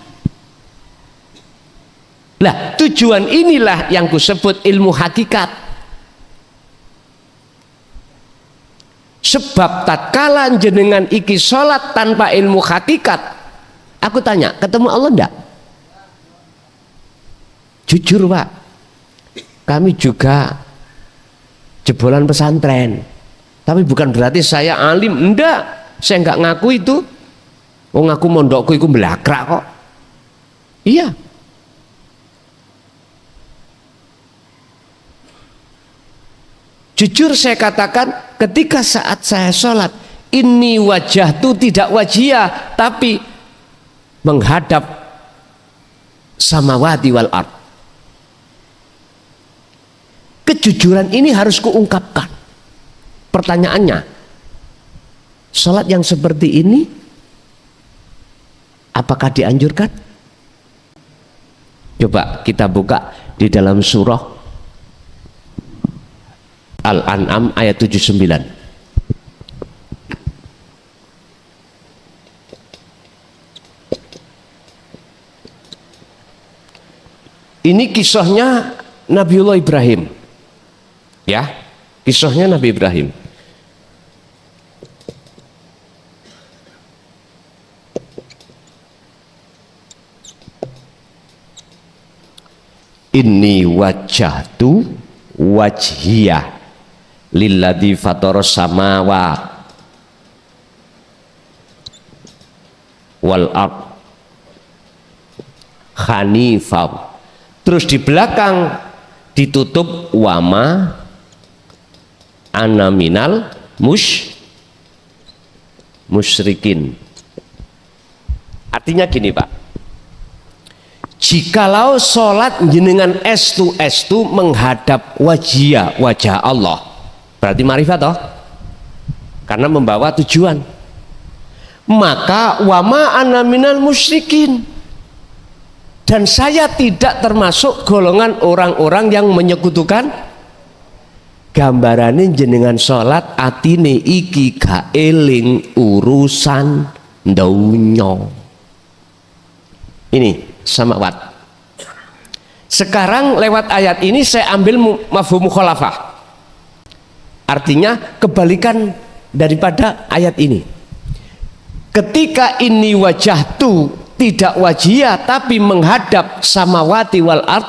Lah, tujuan inilah yang kusebut ilmu hakikat. Sebab tatkala jenengan iki sholat tanpa ilmu hakikat, aku tanya, ketemu Allah enggak? Jujur Pak, kami juga jebolan pesantren, tapi bukan berarti saya alim, enggak. Saya enggak ngaku itu. Oh, ngaku mondokku itu belakrak kok. Iya. Jujur saya katakan, ketika saat saya sholat, ini wajah itu tidak wajiyah, tapi menghadap samawati wal ard. Kejujuran ini harus kuungkapkan. Pertanyaannya, sholat yang seperti ini apakah dianjurkan? Coba kita buka di dalam surah Al-An'am ayat 79. Ini kisahnya Nabiullah Ibrahim. Ya, kisahnya Nabi Ibrahim. Inni wajjahtu wajhiyah lilladzi fataras samawati wal ard hanifah. Terus di belakang ditutup wama ana minal musyrikin. Artinya gini Pak, jikalau sholat jenengan estu menghadap wajah Allah, berarti marifat toh, karena membawa tujuan. Maka wama ana minal musyrikin, dan saya tidak termasuk golongan orang-orang yang menyekutukan. Gambarane jenengan sholat atine iki gak eling urusan donya. Ini samawat. Sekarang lewat ayat ini saya ambil mafhum mukhalafah. Artinya kebalikan daripada ayat ini. Ketika ini wajah tu tidak wajiyah tapi menghadap samawati wal ard,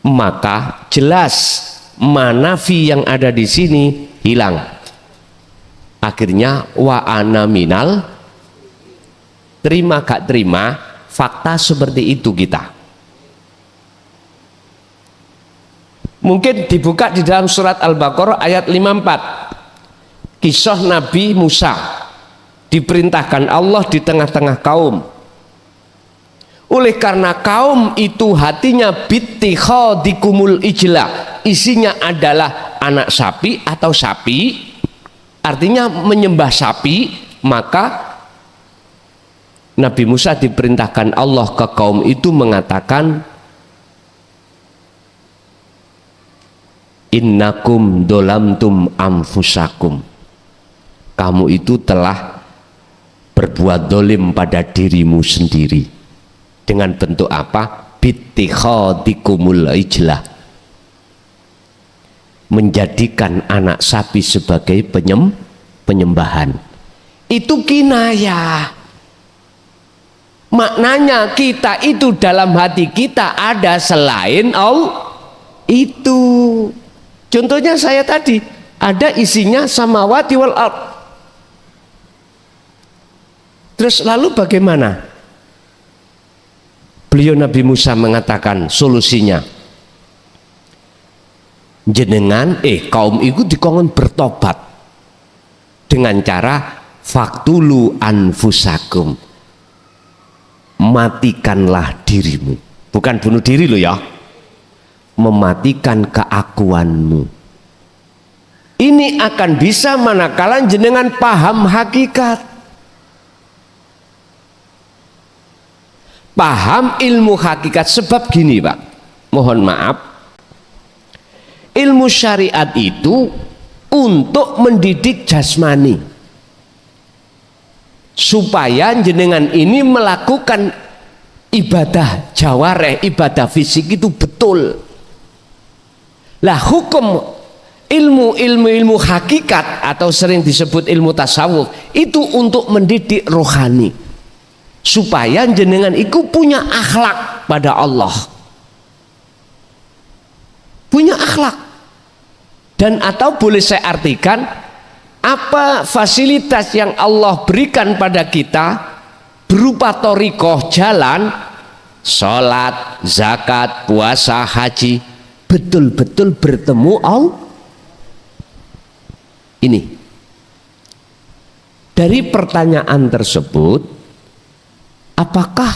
maka jelas manafi yang ada di sini hilang. Akhirnya wa ana minal, terima gak terima, fakta seperti itu kita. Mungkin dibuka di dalam surat Al-Baqarah ayat 54. Kisah Nabi Musa diperintahkan Allah di tengah-tengah kaum. Oleh karena kaum itu hatinya bittikhadikumul ijla, isinya adalah anak sapi atau sapi, artinya menyembah sapi, maka Nabi Musa diperintahkan Allah ke kaum itu mengatakan, innakum dolamtum anfusakum, kamu itu telah berbuat dolim pada dirimu sendiri. Dengan bentuk apa? Bittikhadikumul ijlah, menjadikan anak sapi sebagai penyembahan. Itu kinayah. Maknanya kita itu dalam hati kita ada selain Allah itu. Contohnya saya tadi ada isinya samawati wal ard. Terus lalu bagaimana? Beliau Nabi Musa mengatakan solusinya, jenengan kaum itu dikongkon bertobat dengan cara faktulu anfusakum, matikanlah dirimu, bukan bunuh diri lo ya, mematikan keakuanmu. Ini akan bisa manakala jenengan paham hakikat, paham ilmu hakikat. Sebab gini Pak, mohon maaf, ilmu syariat itu untuk mendidik jasmani supaya jenengan ini melakukan ibadah jawareh, ibadah fisik itu betul. Lah hukum ilmu hakikat atau sering disebut ilmu tasawuf itu untuk mendidik rohani supaya jenengan itu punya akhlak pada Allah, punya akhlak. Dan atau boleh saya artikan, apa fasilitas yang Allah berikan pada kita berupa thariqah jalan, sholat, zakat, puasa, haji, betul-betul bertemu Allah. Ini dari pertanyaan tersebut, apakah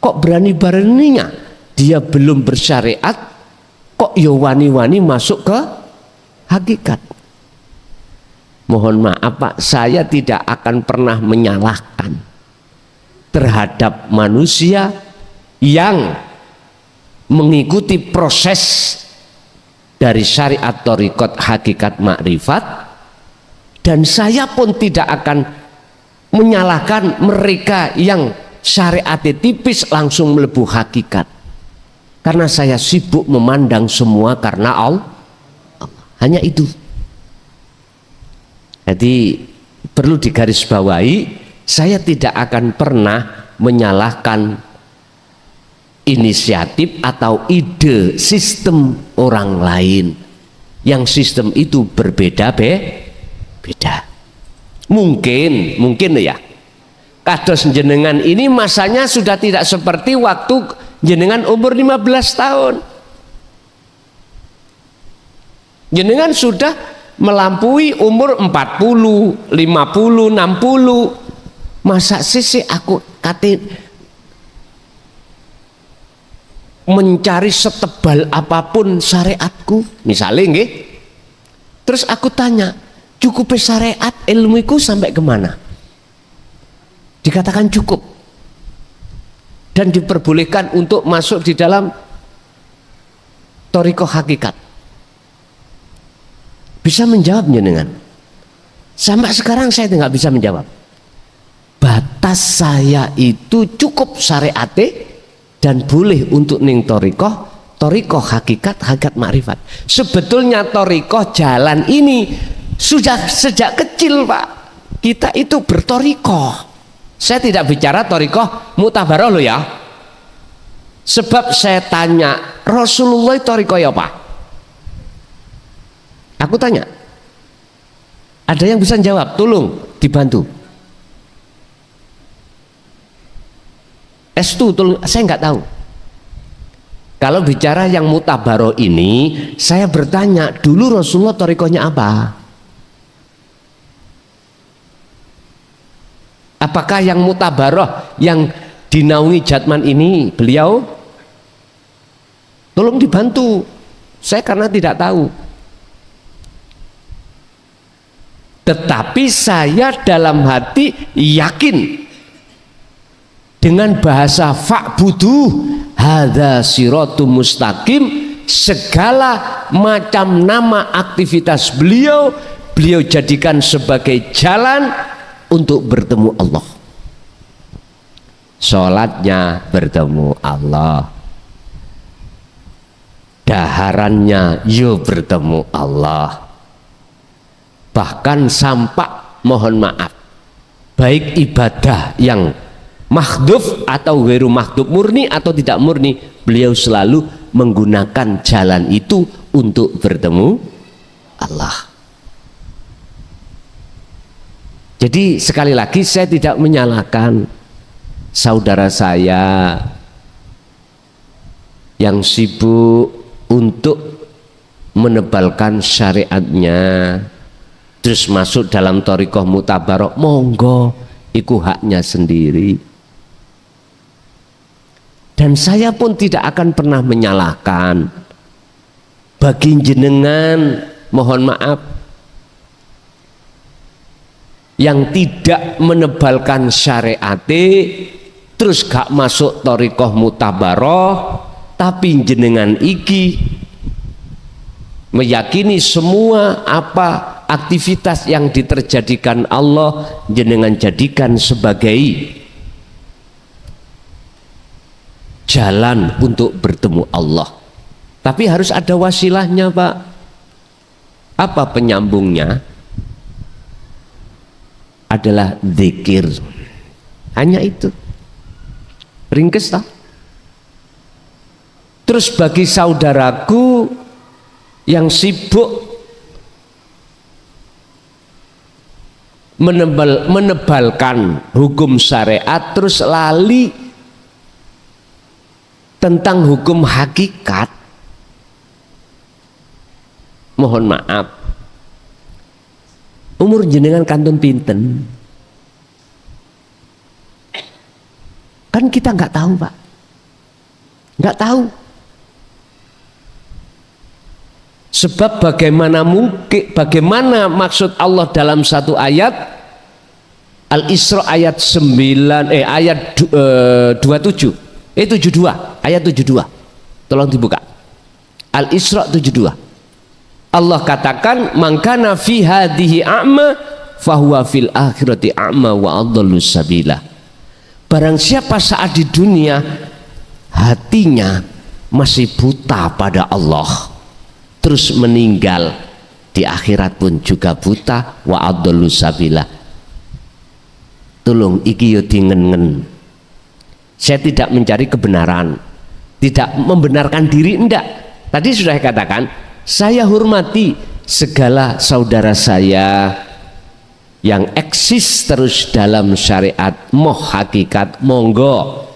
kok berani-beraninya dia belum bersyariat kok ya wani-wani masuk ke hakikat? Mohon maaf Pak, saya tidak akan pernah menyalahkan terhadap manusia yang mengikuti proses dari syariat thariqat hakikat makrifat, dan saya pun tidak akan menyalahkan mereka yang syariatnya tipis langsung melebu hakikat, karena saya sibuk memandang semua karena Allah. Hanya itu. Jadi perlu digarisbawahi, saya tidak akan pernah menyalahkan inisiatif atau ide sistem orang lain yang sistem itu berbeda beda. Mungkin ya, kados jenengan ini masanya sudah tidak seperti waktu jenengan umur 15 tahun. Jenengan sudah melampaui umur 40, 50, 60. Masa sih aku kate mencari setebal apapun syariatku, misalnya nggih. Terus aku tanya, cukup syariat ilmuku sampai kemana? Dikatakan cukup dan diperbolehkan untuk masuk di dalam thariqah hakikat. Bisa menjawab jenengan? Sampai sekarang saya nggak bisa menjawab. Batas saya itu cukup syariate dan boleh untuk ning thariqah hakikat makrifat. Sebetulnya thariqah jalan ini sudah sejak kecil Pak, kita itu berthariqah. Saya tidak bicara thariqah mutabaroh loh ya. Sebab saya tanya, Rasulullah thariqah ya Pak? Aku tanya, ada yang bisa jawab? Tolong dibantu. S2 tolong, saya nggak tahu. Kalau bicara yang mutabaroh ini, saya bertanya dulu Rasulullah thariqahnya apa? Apakah yang mutabaroh yang dinaungi Jatman ini beliau? Tolong dibantu. Saya karena tidak tahu. Tetapi saya dalam hati yakin dengan bahasa fa'budu hadza siratum mustaqim, segala macam nama aktivitas beliau jadikan sebagai jalan untuk bertemu Allah. Sholatnya bertemu Allah, daharannya yo bertemu Allah. Bahkan sampai mohon maaf, baik ibadah yang mahdhuf atau ghairu mahdhuf, murni atau tidak murni, beliau selalu menggunakan jalan itu untuk bertemu Allah. Jadi sekali lagi saya tidak menyalahkan saudara saya yang sibuk untuk menebalkan syariatnya terus masuk dalam thariqah mutabarok, monggo, itu haknya sendiri. Dan saya pun tidak akan pernah menyalahkan. Bagi jenengan, mohon maaf, yang tidak menebalkan syariat terus gak masuk thariqah mutabaroh, tapi jenengan iki meyakini semua apa aktivitas yang diterjadikan Allah jenengan jadikan sebagai jalan untuk bertemu Allah. Tapi harus ada wasilahnya, Pak. Apa penyambungnya? Adalah zikir. Hanya itu. Ringkes tak? Terus bagi saudaraku yang sibuk menebalkan hukum syariat terus lali tentang hukum hakikat, mohon maaf, umur jenengan kantun pinten? Kan kita nggak tahu, Pak, nggak tahu. Sebab bagaimana maksud Allah dalam satu ayat Al-Isra ayat 27, 72, ayat 72. Tolong dibuka. Al-Isra 72. Allah katakan, "Mangkana fi hadhihi a'ma fahuwa fil akhirati a'ma wa adallu sabila." Barang siapa saat di dunia hatinya masih buta pada Allah, terus meninggal di akhirat pun juga buta, wa adallu sabila. Tolong iki yo dingen-ngen. Saya tidak mencari kebenaran, tidak membenarkan diri, enggak. Tadi sudah saya katakan, saya hormati segala saudara saya yang eksis terus dalam syariat, moh hakikat, monggo.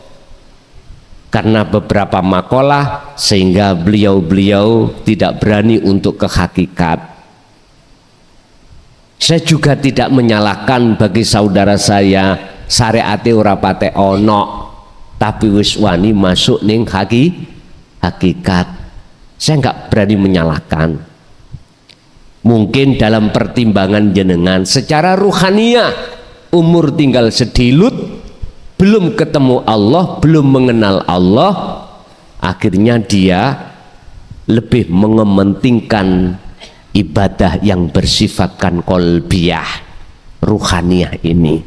Karena beberapa makalah sehingga beliau-beliau tidak berani untuk ke hakikat. Saya juga tidak menyalahkan bagi saudara saya syariate ora pate ono tapi wis wani masuk ning hakikat. Saya enggak berani menyalahkan. Mungkin dalam pertimbangan jenengan secara ruhaniyah umur tinggal sedilut, belum ketemu Allah, belum mengenal Allah, akhirnya dia lebih mengementingkan ibadah yang bersifatkan kolbiyah, ruhaniyah ini.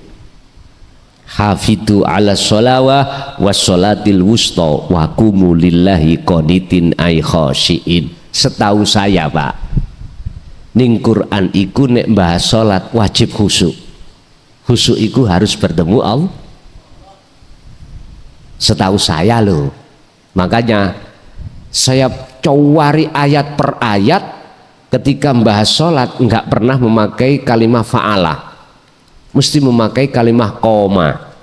Hafidhu ala sholawah wassolatil wusta wa qumu lillahi qanitin ay khashiin. Setahu saya, Pak, ning Quran iku nek bahas salat wajib khusyuk. Khusyuk iku harus bertemu Allah. Setahu saya loh. Makanya saya cowari ayat per ayat ketika membahas sholat enggak pernah memakai kalimah fa'ala, mesti memakai kalimah koma,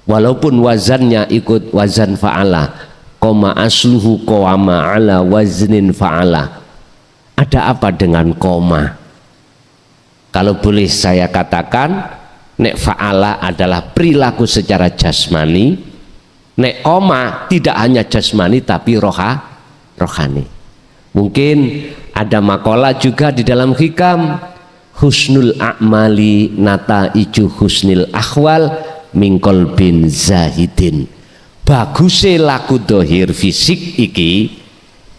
walaupun wazannya ikut wazan fa'ala, koma asluhu qawama ala waznin fa'ala. Ada apa dengan koma? Kalau boleh saya katakan, nek fa'ala adalah perilaku secara jasmani, nek koma tidak hanya jasmani tapi rohani. Mungkin ada makalah juga di dalam hikam, husnul a'mali nataiju husnil akhwal min qalbin zahidin. Baguse laku dohir fisik iki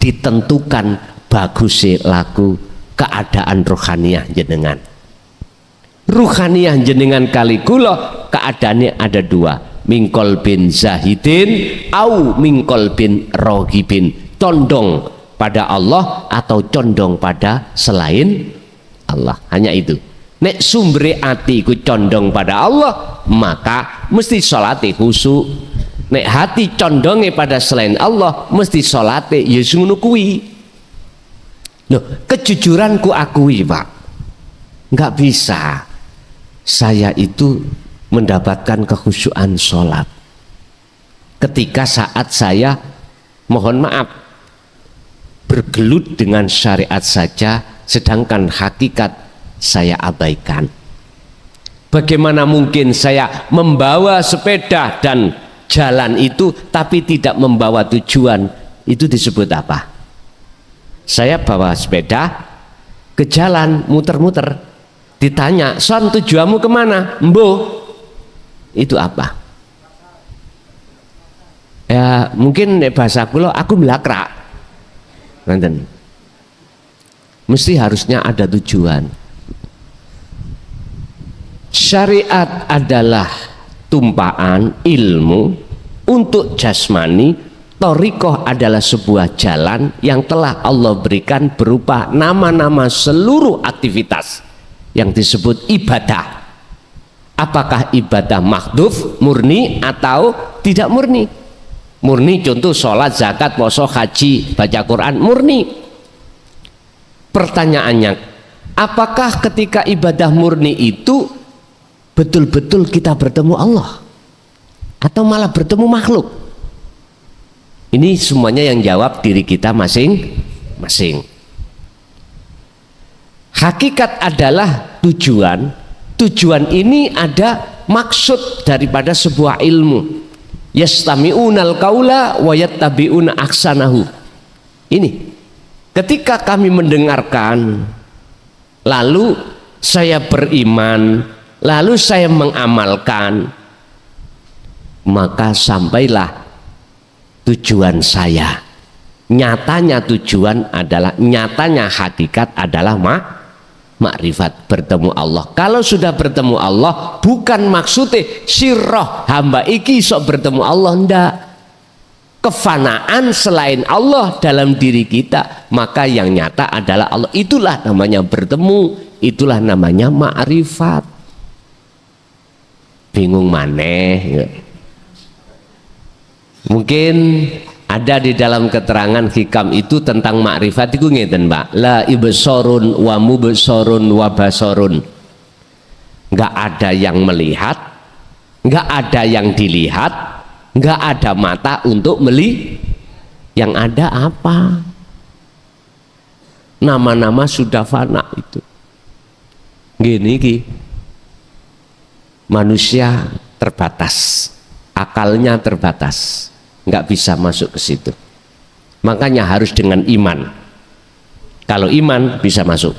ditentukan baguse laku keadaan rohaniyah jenengan. Ruhaniyah jenengan kali kula keadaannya ada dua, min qalbin zahidin au min qalbin rohibin, condong pada Allah atau condong pada selain Allah. Hanya itu. Nek sumbre ati ku condong pada Allah, maka mesti salate khusyuk. Nek hati condongnya pada selain Allah, mesti salate ya ngono kuwi. Loh, kejujuran ku akui, Pak. Enggak bisa. saya itu mendapatkan kekhusyuan sholat ketika saat saya, mohon maaf, bergelut dengan syariat saja, sedangkan hakikat saya abaikan. Bagaimana mungkin saya membawa sepeda dan jalan itu tapi tidak membawa tujuan? Itu disebut apa? Saya bawa sepeda ke jalan, muter-muter, ditanya, "Son, tujuanmu kemana?" "Mbo." Itu apa? Ya mungkin bahasa kula, aku melakrak. Nanten. Mesti harusnya ada tujuan. Syariat adalah tumpaan ilmu untuk jasmani. Thariqah adalah sebuah jalan yang telah Allah berikan berupa nama-nama seluruh aktivitas yang disebut ibadah. Apakah ibadah mahdhuf, murni atau tidak murni? Murni contoh sholat, zakat, puasa, haji, baca Quran, murni. Pertanyaannya, apakah ketika ibadah murni itu betul-betul kita bertemu Allah atau malah bertemu makhluk? Ini semuanya yang jawab diri kita masing-masing. Hakikat adalah tujuan. Tujuan ini ada maksud daripada sebuah ilmu. Yastami'unal qaula wa yattabi'una ahsanahu. Ini ketika kami mendengarkan, lalu saya beriman, lalu saya mengamalkan, maka sampailah tujuan saya. Nyatanya tujuan adalah, nyatanya hakikat adalah makrifat, bertemu Allah. Kalau sudah bertemu Allah, bukan maksudnya sirroh hamba iki sok bertemu Allah, ndak. Kefanaan selain Allah dalam diri kita, maka yang nyata adalah Allah. Itulah namanya bertemu, itulah namanya makrifat. Bingung maneh ya. Mungkin ada di dalam keterangan hikam itu tentang makrifat itu ngeten, Pak. La ibsorun wa mubsorun wa basorun. Enggak ada yang melihat, enggak ada yang dilihat, enggak ada mata untuk melihat. Yang ada apa? Nama-nama sudah fana itu. Gini ki. Manusia terbatas, akalnya terbatas. Nggak bisa masuk ke situ. Makanya harus dengan iman. Kalau iman bisa masuk.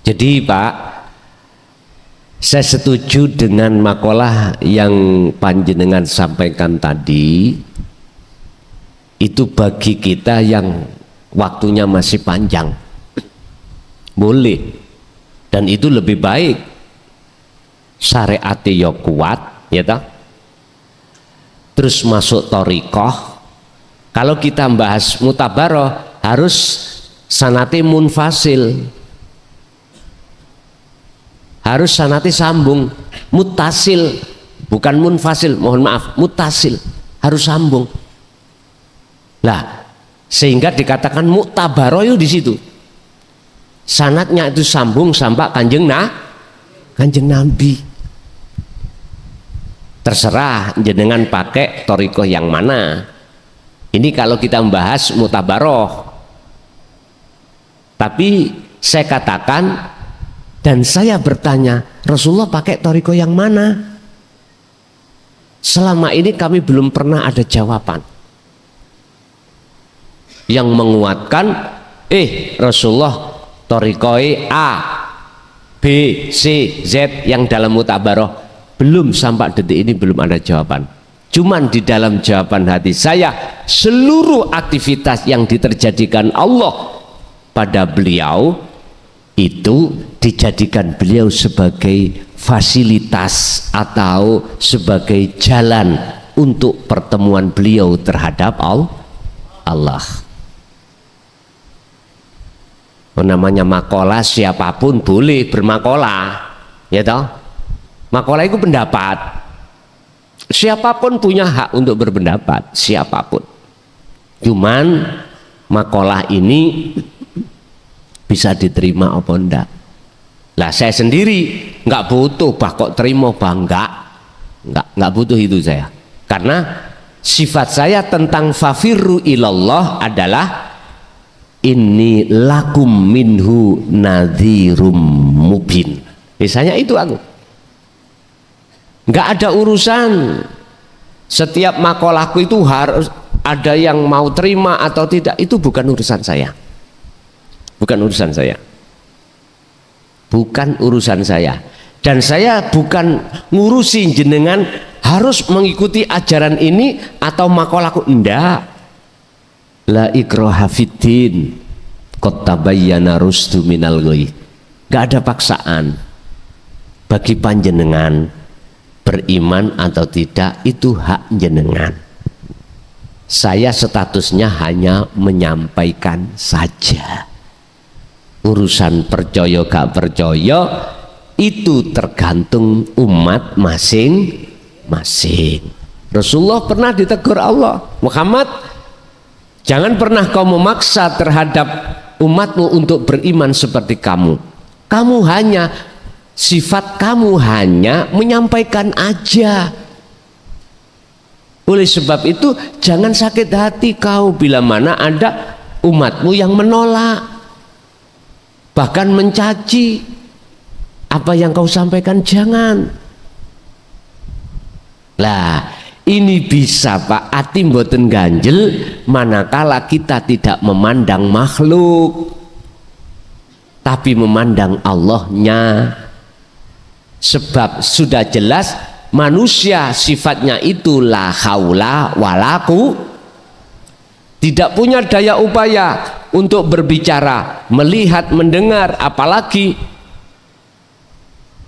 Jadi Pak, saya setuju dengan makalah yang panjenengan sampaikan tadi. Itu bagi kita yang waktunya masih panjang, boleh, dan itu lebih baik. Syariat ya kuat, ya toh. Terus masuk thariqah. Kalau kita membahas mutabaroh harus sanate munfasil, harus sanate sambung, mutasil, bukan munfasil, mohon maaf, mutasil, harus sambung. Lah, sehingga dikatakan mutabaroh itu di situ. Sanatnya itu sambung sampai kanjeng Nabi. Terserah jenengan pakai thariqah yang mana. Ini kalau kita membahas mutabaroh. Tapi saya katakan dan saya bertanya, Rasulullah pakai thariqah yang mana? Selama ini kami belum pernah ada jawaban yang menguatkan Rasulullah thariqah A, B, C, Z yang dalam mutabaroh. Belum, sampai detik ini belum ada jawaban. Cuman di dalam jawaban hati saya, seluruh aktivitas yang diterjadikan Allah pada beliau itu dijadikan beliau sebagai fasilitas atau sebagai jalan untuk pertemuan beliau terhadap Allah. Namanya makalah, siapapun boleh bermakalah, ya toh. Makalah itu pendapat. Siapapun punya hak untuk berpendapat, siapapun. Cuman makalah ini bisa diterima apa enggak. Lah saya sendiri nggak butuh bah kok terima bah, nggak butuh itu saya. Karena sifat saya tentang fafirru ilallah adalah inni lakum minhu nadhirum mubin. Misalnya itu aku. Nggak ada urusan. Setiap makolahku itu harus ada yang mau terima atau tidak, itu bukan urusan saya. Bukan urusan saya. Bukan urusan saya. Dan saya bukan ngurusin jenengan harus mengikuti ajaran ini atau makolahku. Enggak. La ikraha fiddin qad tabayyana rusdu minal ghayy. Enggak ada paksaan bagi panjenengan beriman atau tidak, itu hak jenengan. Saya statusnya hanya menyampaikan saja. Urusan percaya gak percaya itu tergantung umat masing-masing. Rasulullah pernah ditegur Allah, Muhammad, jangan pernah kau memaksa terhadap umatmu untuk beriman seperti kamu. Kamu hanya, sifat kamu hanya menyampaikan aja. Oleh sebab itu jangan sakit hati kau bila mana ada umatmu yang menolak, bahkan mencaci apa yang kau sampaikan. Jangan. Lah ini bisa Pak, ati mboten ganjel manakala kita tidak memandang makhluk tapi memandang Allahnya. Sebab sudah jelas manusia sifatnya itu la haula walaku, tidak punya daya upaya untuk berbicara, melihat, mendengar, apalagi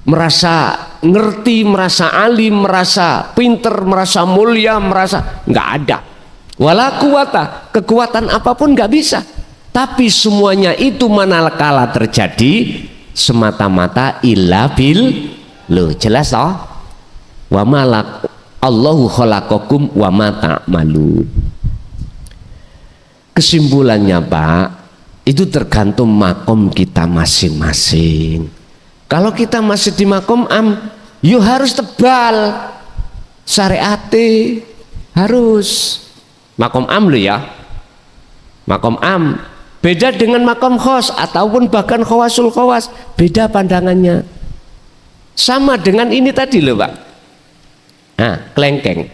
merasa ngerti, merasa alim, merasa pinter, merasa mulia, merasa nggak ada. Wala quwata, kekuatan apapun nggak bisa. Tapi semuanya itu manakala terjadi semata-mata illa bil. Loh, jelas toh? Wa malak Allahu khalaqakum wa ma ta'malun. Kesimpulannya Pak, itu tergantung makom kita masing-masing. Kalau kita masih di makom you harus tebal syariate, harus makom lo ya. Makom beda dengan makom khos ataupun bahkan khawasul khawas, beda pandangannya. Sama dengan ini tadi loh Pak. Nah, kelengkeng.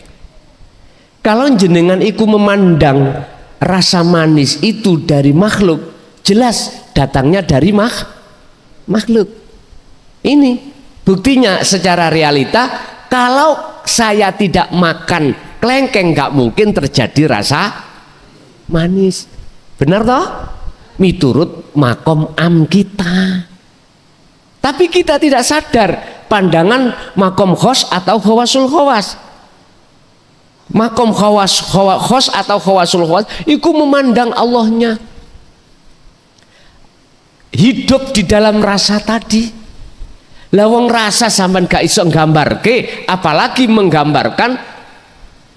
Kalau jenengan iku memandang rasa manis itu dari makhluk, jelas datangnya dari makhluk. Ini buktinya secara realita, kalau saya tidak makan kelengkeng nggak mungkin terjadi rasa manis. Benar toh? Miturut makom kita. Tapi kita tidak sadar pandangan makom khos atau khawasul khawas. Makom khos atau khawasul khawas itu memandang Allahnya, hidup di dalam rasa tadi. Lawang rasa sampean gak iso nggambarke, apalagi menggambarkan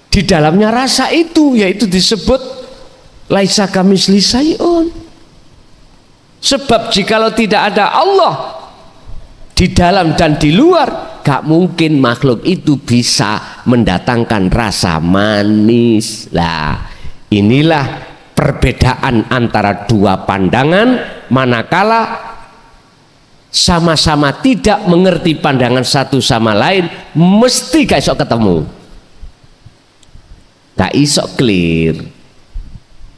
di dalamnya rasa itu, yaitu disebut laisa kamisli syai'un. Sebab jikalau tidak ada Allah di dalam dan di luar, gak mungkin makhluk itu bisa mendatangkan rasa manis. Lah inilah perbedaan antara dua pandangan manakala sama-sama tidak mengerti pandangan satu sama lain, mesti gak iso ketemu, gak iso clear.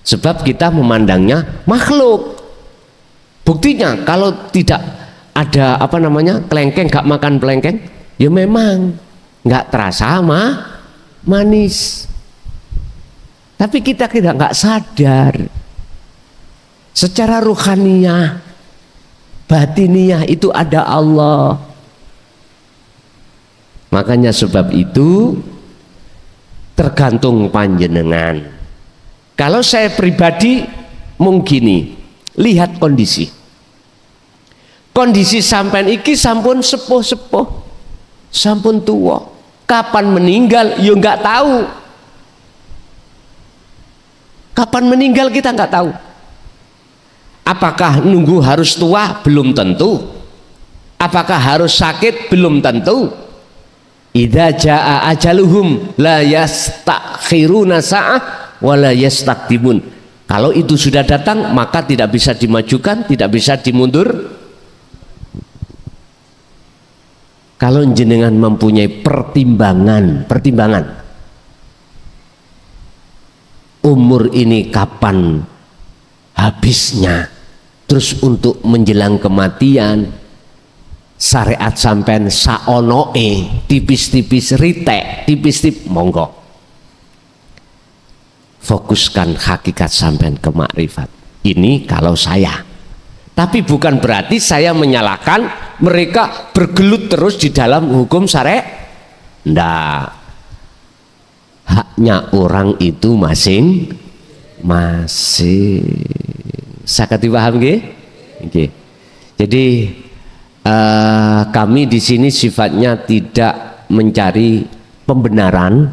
Sebab kita memandangnya makhluk. Buktinya kalau tidak ada kelengkeng, gak makan kelengkeng, ya memang gak terasa manis. Tapi kita nggak sadar secara ruhaniyah, batiniyah itu ada Allah. Makanya sebab itu tergantung panjenengan. Kalau saya pribadi mungkin lihat kondisi sampean iki sampun sepuh-sepuh, sampun tua, kapan meninggal yo nggak tahu. Kapan meninggal kita nggak tahu. Apakah nunggu harus tua? Belum tentu. Apakah harus sakit? Belum tentu. Idza jaa ajaluhum la yastakhiruna sa'ah wa la yastaqdimun. Kalau itu sudah datang maka tidak bisa dimajukan, tidak bisa dimundur. Kalau jenengan mempunyai pertimbangan, umur ini kapan habisnya, terus untuk menjelang kematian, syariat sampean saonoe, tipis-tipis ritek, tipis-tipis, monggo. Fokuskan hakikat sampean ke makrifat. Ini kalau saya. Tapi bukan berarti saya menyalahkan mereka bergelut terus di dalam hukum syariat. Ndak. Haknya orang itu masing-masing. Sakati paham nggih? Nggih. Jadi kami di sini sifatnya tidak mencari pembenaran,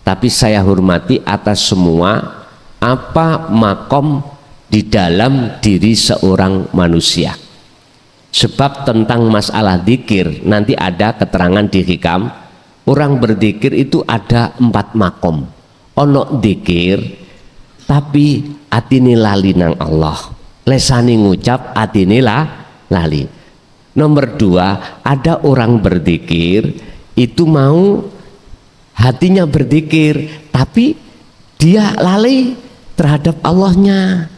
tapi saya hormati atas semua apa makom di dalam diri seorang manusia. Sebab tentang masalah dzikir nanti ada keterangan di hikam. Orang berzikir itu ada 4 makom. Ono dzikir tapi atine lali nang Allah, lesani ngucap atine lali. Nomor 2, ada orang berzikir itu mau hatinya berzikir tapi dia lalai terhadap Allahnya.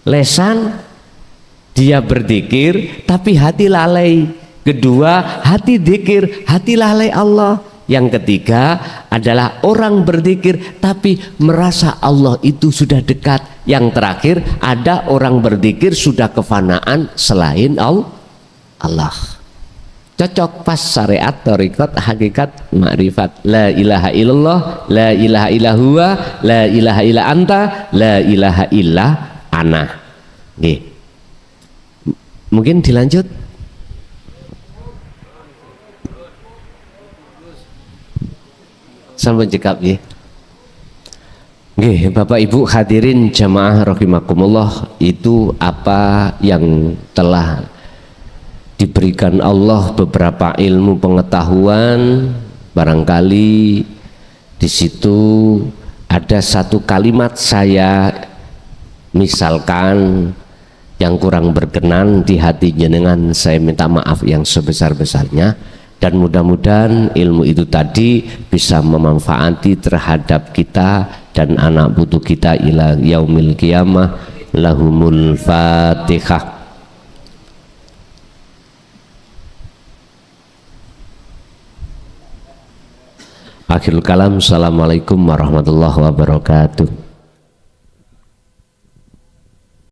Lesan dia berzikir tapi hati lalai. Kedua, hati zikir, hati lalai Allah. Yang ketiga adalah orang berzikir tapi merasa Allah itu sudah dekat. Yang terakhir ada orang berzikir sudah kefanaan selain Allah. Cocok pas syariat, thariqat, hakikat, makrifat. La ilaha illallah, la ilaha illa huwa, la ilaha illa anta, la ilaha illa ana. Nggih. Mungkin dilanjut. Sampun cekap nggih. Nggih, Bapak Ibu hadirin jamaah rahimakumullah, itu apa yang telah diberikan Allah beberapa ilmu pengetahuan. Barangkali di situ ada satu kalimat saya misalkan yang kurang berkenan di hati jenengan, saya minta maaf yang sebesar-besarnya, dan mudah-mudahan ilmu itu tadi bisa memanfaati terhadap kita dan anak putu kita ila yaumil qiyamah. Lahumul Fatihah. Akhirul kalam, assalamualaikum warahmatullahi wabarakatuh.